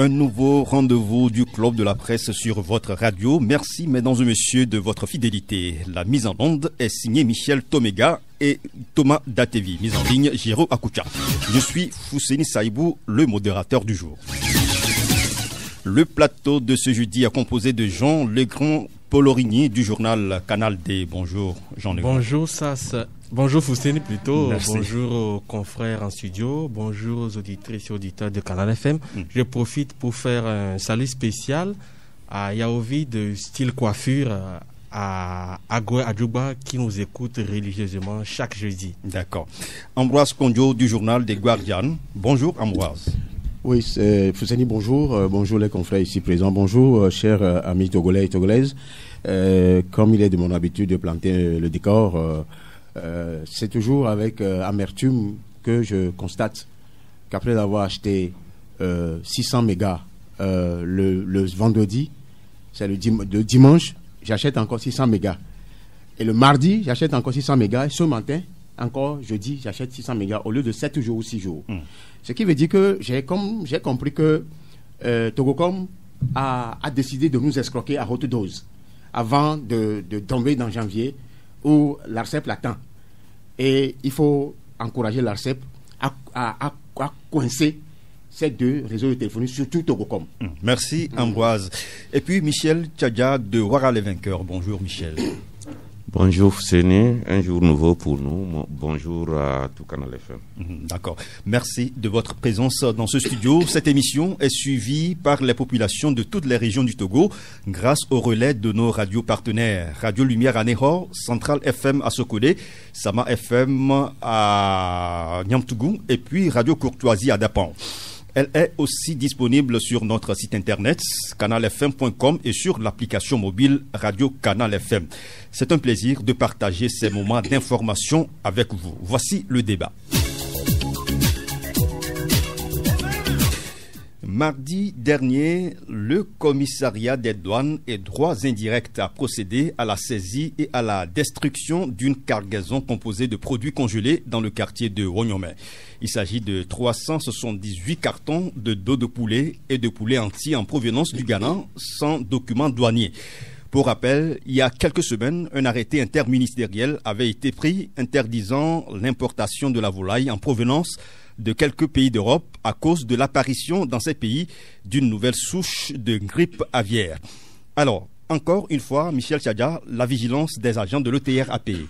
Un nouveau rendez-vous du Club de la Presse sur votre radio. Merci, mesdames et messieurs, de votre fidélité. La mise en onde est signée Michel Tomega et Thomas Datevi. Mise en ligne, Jiro Akucha. Je suis Fousseni Saïbou, le modérateur du jour. Le plateau de ce jeudi est composé de Jean Legrand Polorigny du journal Canal D. Bonjour, Jean Legrand. Bonjour, Sas. Bonjour Fousseni plutôt. Merci. Bonjour aux confrères en studio. Bonjour aux auditrices et auditeurs de Canal FM. Je profite pour faire un salut spécial à Yaovi de Style Coiffure à Agoué Adjouba qui nous écoute religieusement chaque jeudi. D'accord. Ambroise Kondjo du journal des Guardians. Bonjour Ambroise. Oui, Fousseni, bonjour. Bonjour les confrères ici présents. Bonjour, chers amis togolais et togolaises. Comme il est de mon habitude de planter le décor, c'est toujours avec amertume que je constate qu'après avoir acheté 600 mégas le vendredi, c'est le dimanche, j'achète encore 600 mégas. Et le mardi, j'achète encore 600 mégas. Et ce matin, encore jeudi, j'achète 600 mégas au lieu de 7 jours ou 6 jours. Ce qui veut dire que j'ai compris que Togocom a décidé de nous escroquer à haute dose avant de tomber dans janvier où l'ARCEP l'attend. Et il faut encourager l'ARCEP à coincer ces deux réseaux de téléphonie, surtout Togocom. Merci Ambroise. Et puis Michel Tchadja de Ouara les vainqueurs. Bonjour Michel. Bonjour Fousseni, un jour nouveau pour nous. Bonjour à tout Canal FM. D'accord. Merci de votre présence dans ce studio. Cette émission est suivie par les populations de toutes les régions du Togo grâce au relais de nos radios partenaires. Radio Lumière à Nehor, Central FM à Sokode, Sama FM à Niamtougou et puis Radio Courtoisie à Dapan. Elle est aussi disponible sur notre site internet canalfm.com et sur l'application mobile Radio Canal FM. C'est un plaisir de partager ces moments d'information avec vous. Voici le débat. Mardi dernier, le commissariat des douanes et droits indirects a procédé à la saisie et à la destruction d'une cargaison composée de produits congelés dans le quartier de Wonyome. Il s'agit de 378 cartons de dos de poulet et de poulet entier en provenance du Ghana sans document douanier. Pour rappel, il y a quelques semaines, un arrêté interministériel avait été pris interdisant l'importation de la volaille en provenance de quelques pays d'Europe à cause de l'apparition dans ces pays d'une nouvelle souche de grippe aviaire. Alors, encore une fois, Michel Tchadja, la vigilance des agents de l'ETR a payé.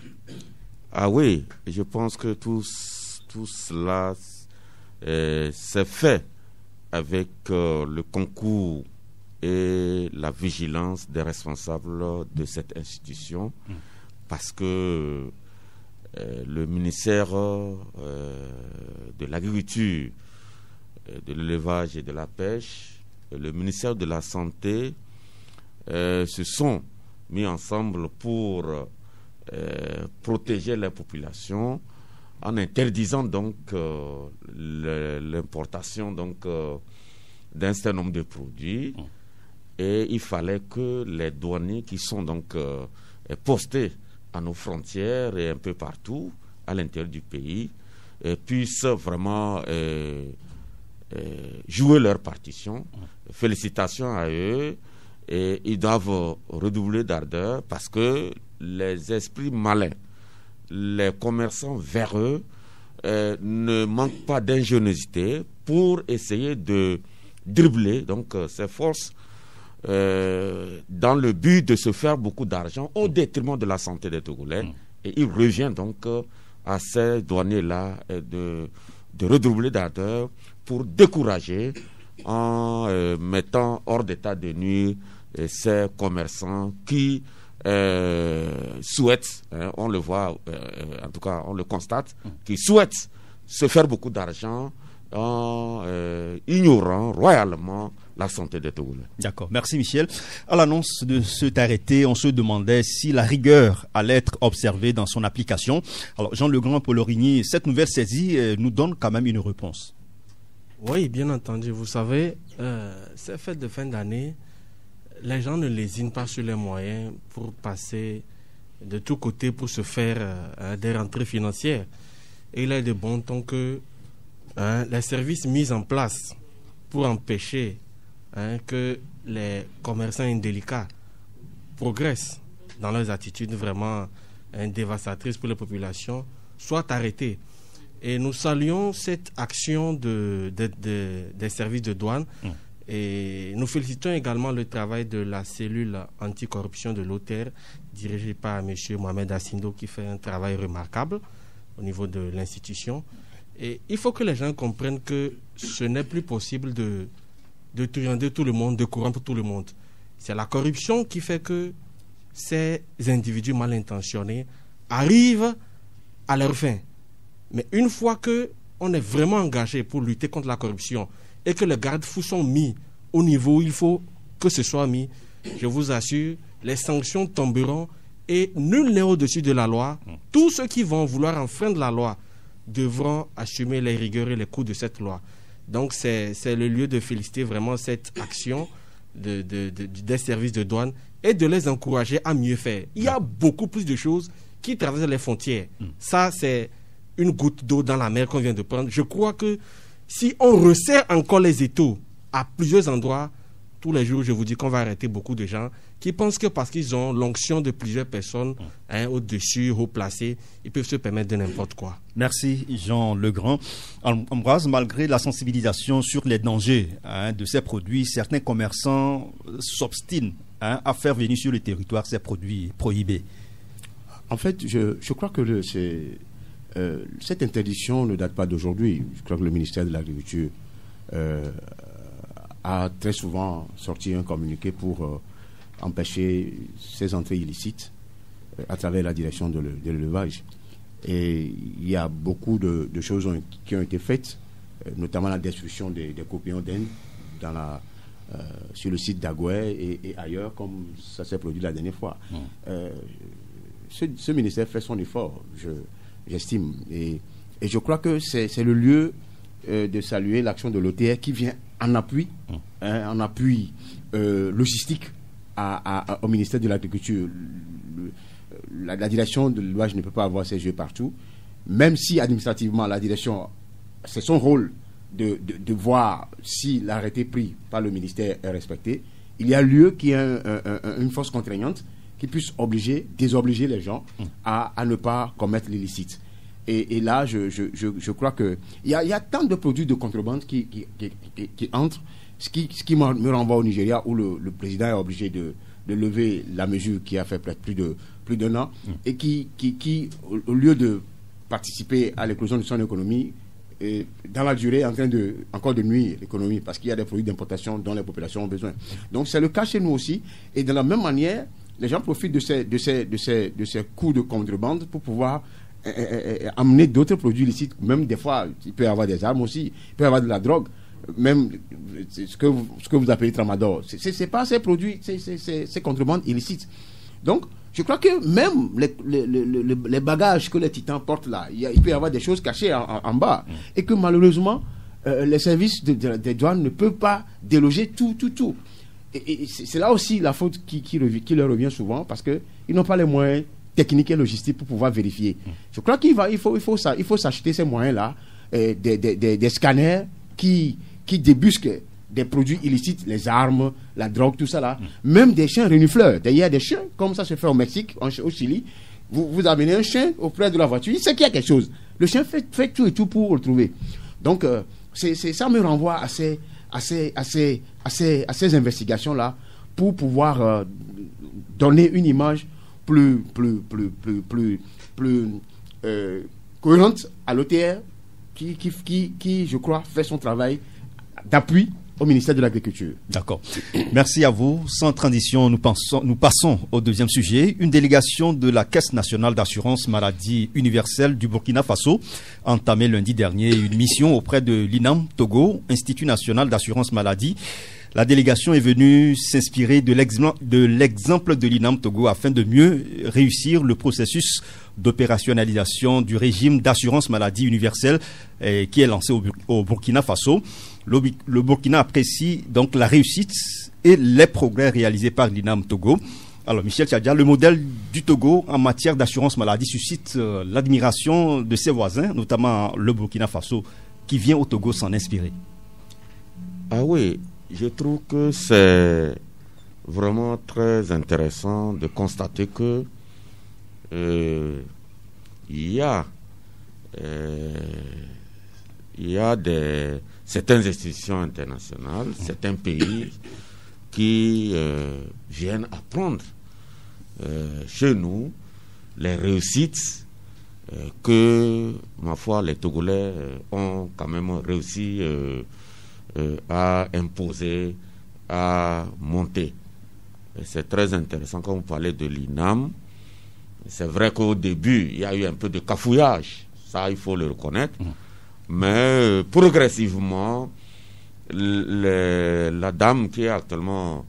Ah oui, je pense que tout cela s'est fait avec le concours et la vigilance des responsables de cette institution parce que le ministère de l'Agriculture, de l'Élevage et de la Pêche, et le ministère de la Santé se sont mis ensemble pour protéger les populations en interdisant donc l'importation d'un certain nombre de produits. Et il fallait que les douaniers qui sont donc postés à nos frontières et un peu partout à l'intérieur du pays puissent vraiment jouer leur partition. Félicitations à eux, et ils doivent redoubler d'ardeur parce que les esprits malins, les commerçants véreux ne manquent pas d'ingéniosité pour essayer de dribbler donc ces forces dans le but de se faire beaucoup d'argent au détriment de la santé des Togolais. Et il revient donc à ces douaniers-là de redoubler d'ardeur pour décourager en mettant hors d'état de nuire ces commerçants qui souhaitent, on le voit, en tout cas on le constate, qui souhaitent se faire beaucoup d'argent en ignorant royalement la santé des Togolais. D'accord, merci Michel. À l'annonce de cet arrêté, on se demandait si la rigueur allait être observée dans son application. Alors Jean Legrand Polorigny, cette nouvelle saisie nous donne quand même une réponse. Oui, bien entendu. Vous savez, ces fêtes de fin d'année, les gens ne lésinent pas sur les moyens pour passer de tous côtés pour se faire des rentrées financières. Et il est de bon ton que les services mis en place pour empêcher que les commerçants indélicats progressent dans leurs attitudes vraiment dévastatrices pour la population, soient arrêtés. Et nous saluons cette action des services de douane. Et nous félicitons également le travail de la cellule anticorruption de l'OTR, dirigée par M. Mohamed Assindo, qui fait un travail remarquable au niveau de l'institution. Et il faut que les gens comprennent que ce n'est plus possible de truander tout le monde, de corrompre tout le monde. C'est la corruption qui fait que ces individus mal intentionnés arrivent à leur fin. Mais une fois qu'on est vraiment engagé pour lutter contre la corruption et que les garde-fous sont mis au niveau où il faut que ce soit mis, je vous assure, les sanctions tomberont et nul n'est au-dessus de la loi. Tous ceux qui vont vouloir enfreindre la loi devront assumer les rigueurs et les coûts de cette loi. Donc c'est le lieu de féliciter vraiment cette action des services de douane et de les encourager à mieux faire. Il y a beaucoup plus de choses qui traversent les frontières. Ça, c'est une goutte d'eau dans la mer qu'on vient de prendre. Je crois que si on resserre encore les étaux à plusieurs endroits, tous les jours, je vous dis qu'on va arrêter beaucoup de gens qui pensent que parce qu'ils ont l'onction de plusieurs personnes au-dessus, haut placées, ils peuvent se permettre de n'importe quoi. Merci Jean Legrand. Ambroise, malgré la sensibilisation sur les dangers de ces produits, certains commerçants s'obstinent à faire venir sur le territoire ces produits prohibés. En fait, je crois que cette interdiction ne date pas d'aujourd'hui. Je crois que le ministère de l'Agriculture a très souvent sorti un communiqué pour empêcher ces entrées illicites à travers la direction de l'élevage. Et il y a beaucoup de choses qui ont été faites, notamment la destruction des coquillons d'Inde sur le site d'Agoué et ailleurs, comme ça s'est produit la dernière fois. Ce ministère fait son effort, j'estime. Et je crois que c'est le lieu de saluer l'action de l'OTR qui vient en appui logistique au ministère de l'Agriculture. La direction de l'élevage ne peut pas avoir ses yeux partout, même si administrativement la direction, c'est son rôle de voir si l'arrêté pris par le ministère est respecté. Il y a lieu qu'il y ait une force contraignante qui puisse désobliger les gens à ne pas commettre l'illicite. Et là, je crois qu'il y a tant de produits de contrebande qui entrent, ce qui me renvoie au Nigeria, où le président est obligé de lever la mesure qui a fait plus d'un an, et qui, au lieu de participer à l'éclosion de son économie, dans la durée, est en train encore de nuire l'économie, parce qu'il y a des produits d'importation dont les populations ont besoin. Donc c'est le cas chez nous aussi, et de la même manière, les gens profitent de ces coûts de contrebande pour pouvoir amener d'autres produits illicites. Même des fois, il peut y avoir des armes aussi, il peut y avoir de la drogue, même ce que vous appelez tramadol. C'est pas ces produits, ces contrebandes illicites. Donc, je crois que même les bagages que les titans portent là, il peut y avoir des choses cachées en bas. Et que malheureusement, les services des douanes ne peuvent pas déloger tout. Et c'est là aussi la faute qui leur revient souvent, parce qu'ils n'ont pas les moyens techniques et logistiques pour pouvoir vérifier. Je crois qu'il faut s'acheter ces moyens-là, des scanners qui débusquent des produits illicites, les armes, la drogue, tout ça là. Même des chiens renifleurs. Il y a des chiens, comme ça se fait au Mexique, au Chili. Vous amenez un chien auprès de la voiture, il sait qu'il y a quelque chose. Le chien fait tout et tout pour le trouver. Donc, ça me renvoie à ces investigations-là pour pouvoir donner une image plus cohérente à l'OTR qui, je crois, fait son travail d'appui au ministère de l'Agriculture. D'accord. Merci à vous. Sans transition, nous passons au deuxième sujet. Une délégation de la Caisse nationale d'assurance maladie universelle du Burkina Faso a entamé lundi dernier une mission auprès de l'INAM Togo, Institut national d'assurance maladie. La délégation est venue s'inspirer de l'exemple de l'INAM Togo afin de mieux réussir le processus d'opérationnalisation du régime d'assurance maladie universelle qui est lancé au Burkina Faso. Le Burkina apprécie donc la réussite et les progrès réalisés par l'INAM Togo. Alors Michel Tchadia, le modèle du Togo en matière d'assurance maladie suscite l'admiration de ses voisins, notamment le Burkina Faso, qui vient au Togo s'en inspirer. Ah oui, je trouve que c'est vraiment très intéressant de constater que il y a certaines institutions internationales, certains pays qui viennent apprendre chez nous les réussites que, ma foi, les Togolais ont quand même réussi à imposer, à monter. Et c'est très intéressant quand vous parlez de l'INAM. C'est vrai qu'au début, il y a eu un peu de cafouillage, ça il faut le reconnaître, mais progressivement, la dame qui est actuellement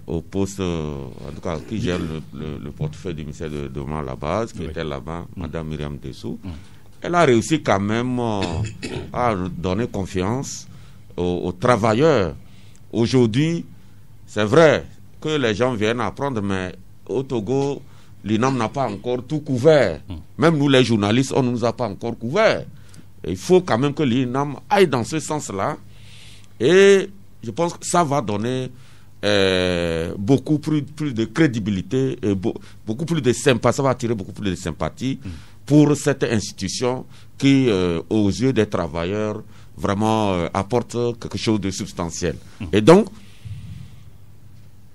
au poste, en tout cas qui gère le portefeuille du ministère de la base, qui était là-bas, Madame Myriam Dessou, elle a réussi quand même à donner confiance aux travailleurs. Aujourd'hui, c'est vrai que les gens viennent apprendre, mais au Togo, l'INAM n'a pas encore tout couvert. Même nous, les journalistes, on ne nous a pas encore couvert. Et il faut quand même que l'INAM aille dans ce sens-là. Et je pense que ça va donner beaucoup plus de crédibilité, et beaucoup plus de sympathie. Ça va attirer beaucoup plus de sympathie pour cette institution qui, aux yeux des travailleurs, vraiment apporte quelque chose de substantiel. Et donc,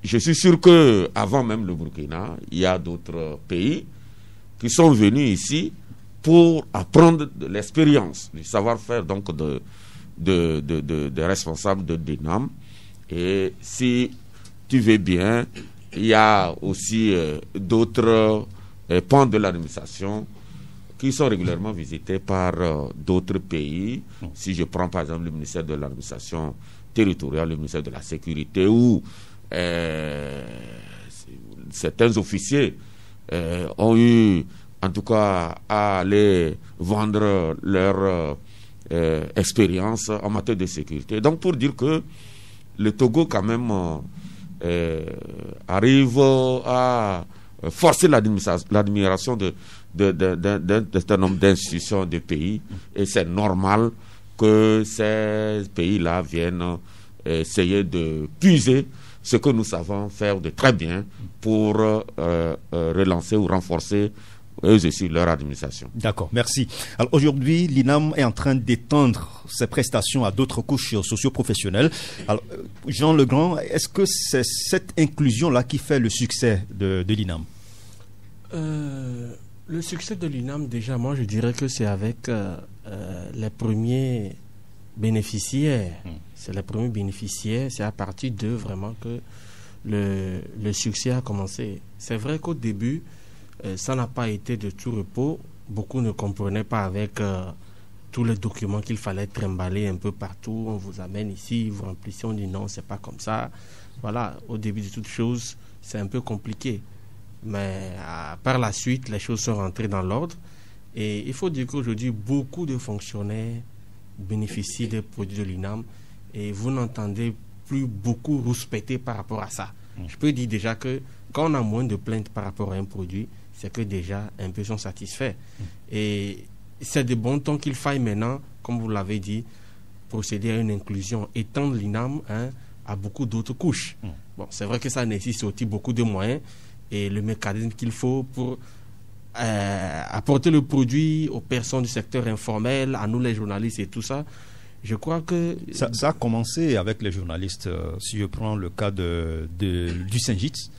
je suis sûr que avant même le Burkina, il y a d'autres pays qui sont venus ici pour apprendre de l'expérience, du savoir-faire donc des responsables de l'INAM. Et si tu veux bien, il y a aussi d'autres pans de l'administration qui sont régulièrement visités par d'autres pays. Si je prends par exemple le ministère de l'administration territoriale, le ministère de la sécurité, où certains officiers ont eu en tout cas à aller vendre leur expérience en matière de sécurité. Donc pour dire que le Togo quand même arrive à forcer l'admiration d'un certain nombre d'institutions de pays, et c'est normal que ces pays-là viennent essayer de puiser ce que nous savons faire de très bien pour relancer ou renforcer eux aussi leur administration. D'accord, merci. Alors aujourd'hui, l'INAM est en train d'étendre ses prestations à d'autres couches socio-professionnelles. Alors, Jean Legrand, est-ce que c'est cette inclusion-là qui fait le succès de l'INAM? Le succès de l'INAM, déjà, moi je dirais que c'est avec les premiers bénéficiaires. C'est les premiers bénéficiaires, c'est à partir d'eux vraiment que le succès a commencé. C'est vrai qu'au début, ça n'a pas été de tout repos. Beaucoup ne comprenaient pas avec tous les documents qu'il fallait trimballer un peu partout. On vous amène ici, vous remplissez, on dit non, c'est pas comme ça. Voilà, au début de toute chose, c'est un peu compliqué. Mais par la suite, les choses sont rentrées dans l'ordre. Et il faut dire qu'aujourd'hui, beaucoup de fonctionnaires bénéficient des produits de l'INAM et vous n'entendez plus beaucoup rouspéter par rapport à ça. Je peux dire déjà que quand on a moins de plaintes par rapport à un produit, c'est que déjà un peu sont satisfaits. Et c'est de bon temps qu'il faille maintenant, comme vous l'avez dit, procéder à une inclusion, étendre l'INAM à beaucoup d'autres couches. Bon, c'est vrai que ça nécessite aussi beaucoup de moyens et le mécanisme qu'il faut pour apporter le produit aux personnes du secteur informel, à nous les journalistes et tout ça. Je crois que... Ça a commencé avec les journalistes. Si je prends le cas du Saint-Gitz,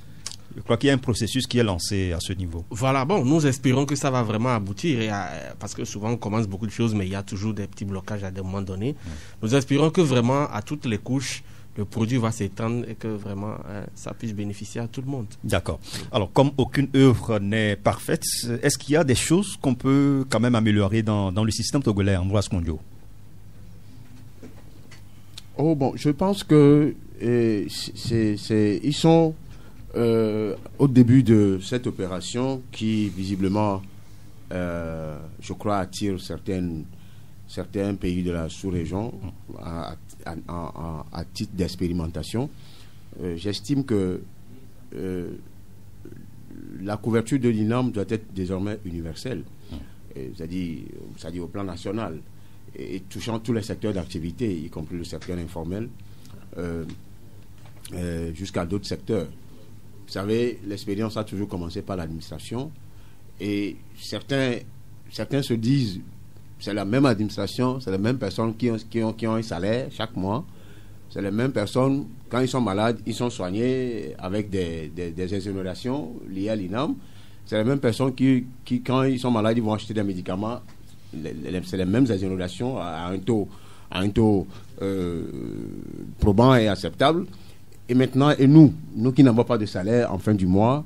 je crois qu'il y a un processus qui est lancé à ce niveau. Voilà, bon, nous espérons que ça va vraiment aboutir, parce que souvent on commence beaucoup de choses, mais il y a toujours des petits blocages à des moments donnés. Nous espérons que vraiment, à toutes les couches, le produit va s'étendre et que vraiment ça puisse bénéficier à tout le monde. D'accord. Alors, comme aucune œuvre n'est parfaite, est-ce qu'il y a des choses qu'on peut quand même améliorer dans le système togolais, Ambroise Kondio? Oh bon, je pense que ils sont au début de cette opération qui visiblement, je crois, attire certains pays de la sous-région à titre d'expérimentation. J'estime que la couverture de l'INAM doit être désormais universelle, c'est-à-dire au plan national, et touchant tous les secteurs d'activité, y compris le secteur informel. jusqu'à d'autres secteurs. Vous savez, l'expérience a toujours commencé par l'administration et certains se disent c'est la même administration, c'est les mêmes personnes qui ont un salaire chaque mois, c'est les mêmes personnes, quand ils sont malades, ils sont soignés avec des exonérations liées à l'INAM, c'est les mêmes personnes qui quand ils sont malades, ils vont acheter des médicaments, c'est les mêmes exonérations à un taux probant et acceptable. Et maintenant, nous qui n'avons pas de salaire en fin du mois,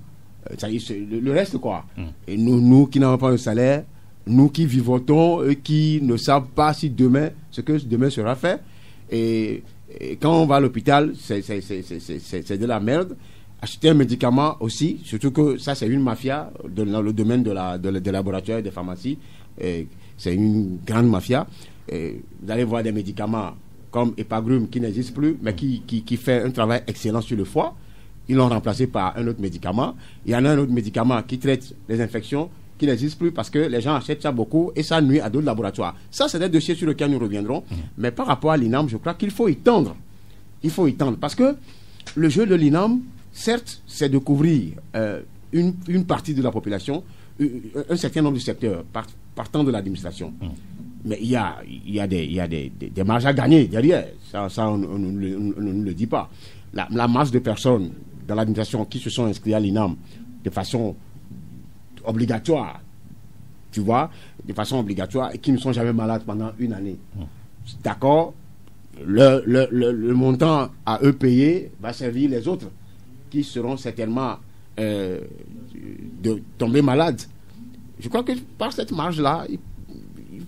le reste quoi. Et nous qui n'avons pas de salaire, nous qui vivotons et qui ne savent pas ce que demain sera fait. Et quand on va à l'hôpital, c'est de la merde. Acheter un médicament aussi, surtout que ça c'est une mafia dans le domaine des laboratoires et des pharmacies. C'est une grande mafia. Vous allez voir des médicaments comme Epagrum qui n'existe plus, mais qui fait un travail excellent sur le foie. Ils l'ont remplacé par un autre médicament. Il y en a un autre médicament qui traite les infections qui n'existe plus parce que les gens achètent ça beaucoup et ça nuit à d'autres laboratoires. Ça, c'est des dossiers sur lesquels nous reviendrons. Mais par rapport à l'INAM, je crois qu'il faut y tendre. Il faut y tendre parce que le jeu de l'INAM, certes, c'est de couvrir une partie de la population, un certain nombre de secteurs partant de l'administration. Mais il y a des marges à gagner derrière. Ça on ne le dit pas. La masse de personnes dans l'administration qui se sont inscrits à l'INAM de façon obligatoire, tu vois, de façon obligatoire et qui ne sont jamais malades pendant une année. D'accord, le montant à eux payé va servir les autres qui seront certainement de tomber malades. Je crois que par cette marge-là,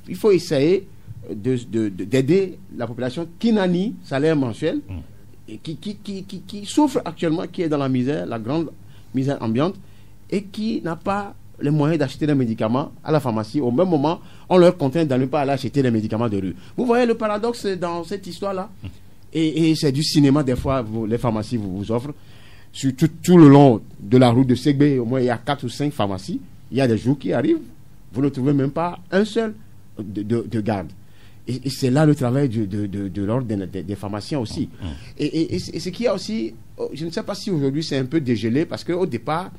il faut essayer d'aider la population qui n'a ni salaire mensuel et qui souffre actuellement, qui est dans la misère, la grande misère ambiante, et qui n'a pas les moyens d'acheter des médicaments à la pharmacie. Au même moment, on leur contraint de ne pas aller acheter des médicaments de rue. Vous voyez le paradoxe dans cette histoire-là? Et c'est du cinéma, des fois, les pharmacies vous offrent. Sur tout le long de la route de Ségbé, au moins il y a 4 ou 5 pharmacies. Il y a des jours qui arrivent, vous ne trouvez même pas un seul de garde. Et c'est là le travail de l'ordre des pharmaciens aussi. Et ce qu'il y a aussi, je ne sais pas si aujourd'hui c'est un peu dégelé, parce qu'au départ,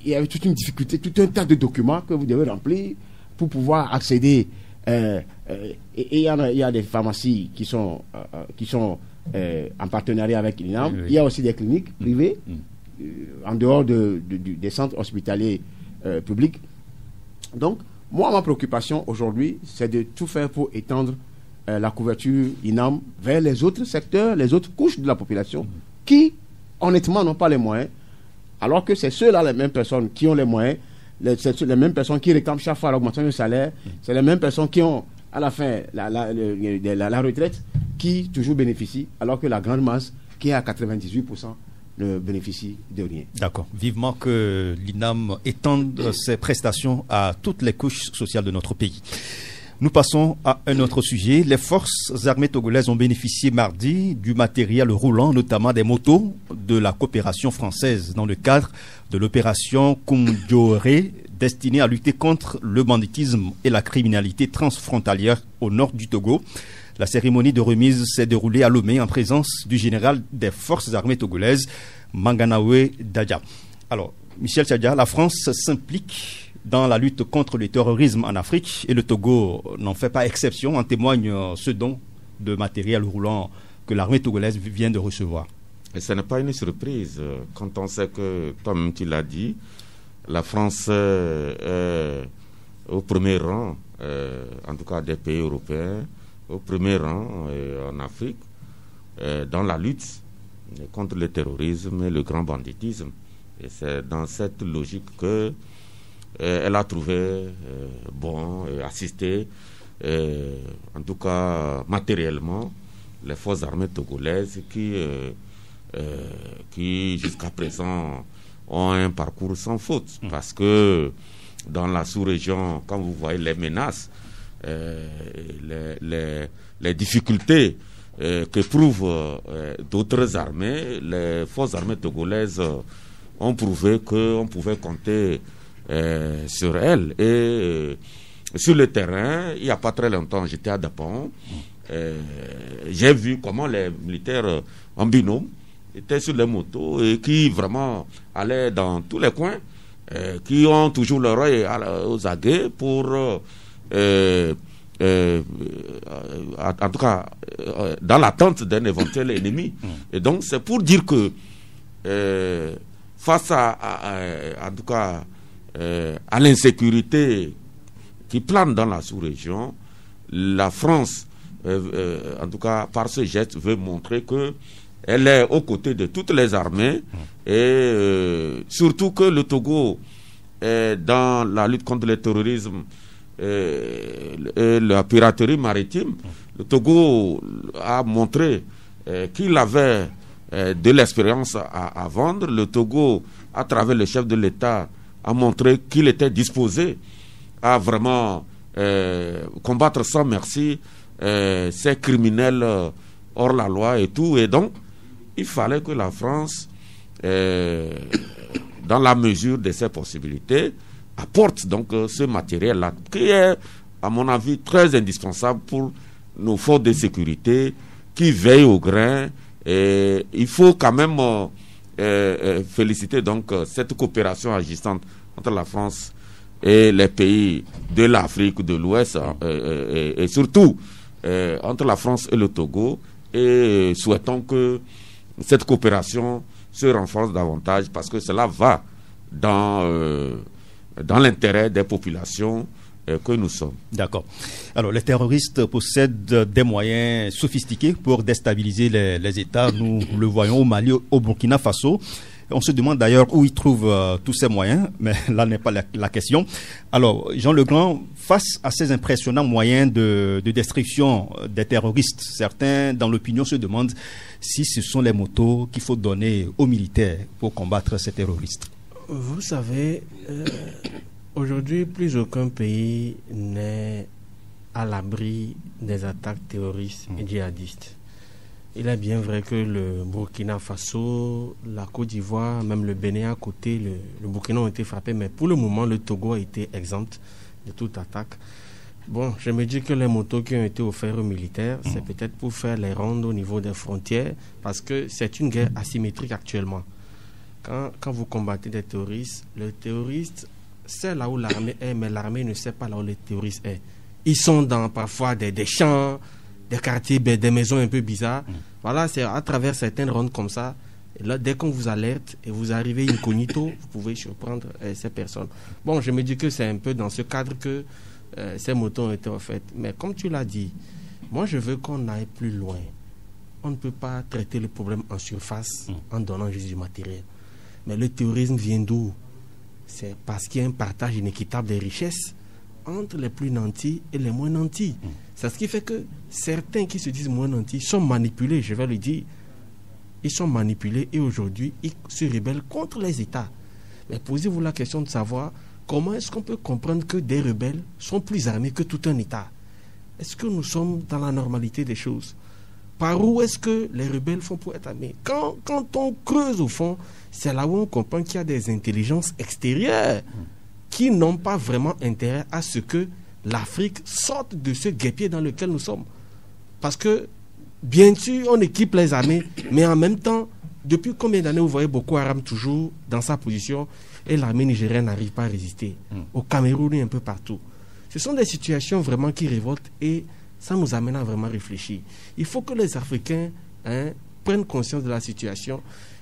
il y avait toute une difficulté, tout un tas de documents que vous devez remplir pour pouvoir accéder. Et il y a des pharmacies qui sont en partenariat avec l'INAM. Oui. Il y a aussi des cliniques privées, en dehors des centres hospitaliers publics. Donc, moi, ma préoccupation aujourd'hui, c'est de tout faire pour étendre la couverture INAM vers les autres secteurs, les autres couches de la population qui, honnêtement, n'ont pas les moyens, alors que c'est ceux-là, les mêmes personnes qui ont les moyens, c'est les mêmes personnes qui réclament chaque fois l'augmentation du salaire, c'est les mêmes personnes qui ont, à la fin, la retraite, qui toujours bénéficient, alors que la grande masse, qui est à 98%, ne bénéficie de rien. D'accord. Vivement que l'INAM étende ses prestations à toutes les couches sociales de notre pays. Nous passons à un autre sujet. Les forces armées togolaises ont bénéficié mardi du matériel roulant, notamment des motos, de la coopération française dans le cadre de l'opération Koumdioré, destinée à lutter contre le banditisme et la criminalité transfrontalière au nord du Togo. La cérémonie de remise s'est déroulée à Lomé en présence du général des forces armées togolaises, Manganawe Dadja. Alors, Michel Tchadja, la France s'implique dans la lutte contre le terrorisme en Afrique et le Togo n'en fait pas exception. En témoigne ce don de matériel roulant que l'armée togolaise vient de recevoir. Et ce n'est pas une surprise quand on sait que, comme tu l'as dit, la France est au premier rang, en tout cas des pays européens, au premier rang en Afrique, dans la lutte contre le terrorisme et le grand banditisme. Et c'est dans cette logique que elle a trouvé bon assister, en tout cas matériellement, les forces armées togolaises qui jusqu'à présent ont un parcours sans faute. Parce que dans la sous-région, quand vous voyez les menaces, les difficultés qu'éprouvent d'autres armées, les forces armées togolaises ont prouvé qu'on pouvait compter sur elles. Et sur le terrain, il n'y a pas très longtemps, j'étais à Dapon, j'ai vu comment les militaires en binôme étaient sur les motos et qui vraiment allaient dans tous les coins, qui ont toujours leur œil aux aguets pour, en tout cas, dans l'attente d'un éventuel ennemi. Et donc, c'est pour dire que face en tout cas, à l'insécurité qui plane dans la sous-région, la France, en tout cas par ce geste, veut montrer que elle est aux côtés de toutes les armées et surtout que le Togo est dans la lutte contre le terrorisme et la piraterie maritime. Le Togo a montré qu'il avait de l'expérience à vendre. Le Togo, à travers le chef de l'État, a montré qu'il était disposé à vraiment combattre sans merci ces criminels hors la loi et tout. Et donc, il fallait que la France, dans la mesure de ses possibilités, apporte donc ce matériel-là, qui est, à mon avis, très indispensable pour nos forces de sécurité qui veillent au grain. Et il faut quand même féliciter donc cette coopération agissante entre la France et les pays de l'Afrique de l'Ouest et surtout entre la France et le Togo, et souhaitons que cette coopération se renforce davantage parce que cela va dans l'intérêt des populations que nous sommes. D'accord. Alors, les terroristes possèdent des moyens sophistiqués pour déstabiliser les États. Nous le voyons au Mali, au Burkina Faso. On se demande d'ailleurs où ils trouvent tous ces moyens, mais là n'est pas la question. Alors, Jean Legrand, face à ces impressionnants moyens de destruction des terroristes, certains dans l'opinion se demandent si ce sont les motos qu'il faut donner aux militaires pour combattre ces terroristes. Vous savez, aujourd'hui, plus aucun pays n'est à l'abri des attaques terroristes et djihadistes. Il est bien vrai que le Burkina Faso, la Côte d'Ivoire, même le Bénin à côté, le Burkina ont été frappés, mais pour le moment, le Togo a été exempt de toute attaque. Bon, je me dis que les motos qui ont été offertes aux militaires, c'est peut-être pour faire les rondes au niveau des frontières, parce que c'est une guerre asymétrique actuellement. Quand vous combattez des terroristes, le terroriste sait là où l'armée est, mais l'armée ne sait pas là où les terroristes sont. Ils sont dans parfois des champs, des quartiers, des maisons un peu bizarres. Voilà, c'est à travers certaines rondes comme ça. Et là, dès qu'on vous alerte et vous arrivez incognito, vous pouvez surprendre ces personnes. Bon, je me dis que c'est un peu dans ce cadre que ces motos ont été offertes. Mais comme tu l'as dit, moi je veux qu'on aille plus loin. On ne peut pas traiter le problème en surface en donnant juste du matériel. Mais le terrorisme vient d'où? C'est parce qu'il y a un partage inéquitable des richesses entre les plus nantis et les moins nantis. C'est ce qui fait que certains qui se disent moins nantis sont manipulés, je vais le dire. Ils sont manipulés et aujourd'hui, ils se rebellent contre les États. Mais posez-vous la question de savoir comment est-ce qu'on peut comprendre que des rebelles sont plus armés que tout un État? Est-ce que nous sommes dans la normalité des choses? Par où est-ce que les rebelles font pour être armés? Quand on creuse au fond, c'est là où on comprend qu'il y a des intelligences extérieures qui n'ont pas vraiment intérêt à ce que l'Afrique sorte de ce guêpier dans lequel nous sommes. Parce que, bien sûr, on équipe les armées, mais en même temps, depuis combien d'années vous voyez Boko Haram toujours dans sa position et l'armée nigérienne n'arrive pas à résister? Au Cameroun et un peu partout. Ce sont des situations vraiment qui révoltent et ça nous amène à vraiment réfléchir. Il faut que les Africains prennent conscience de la situation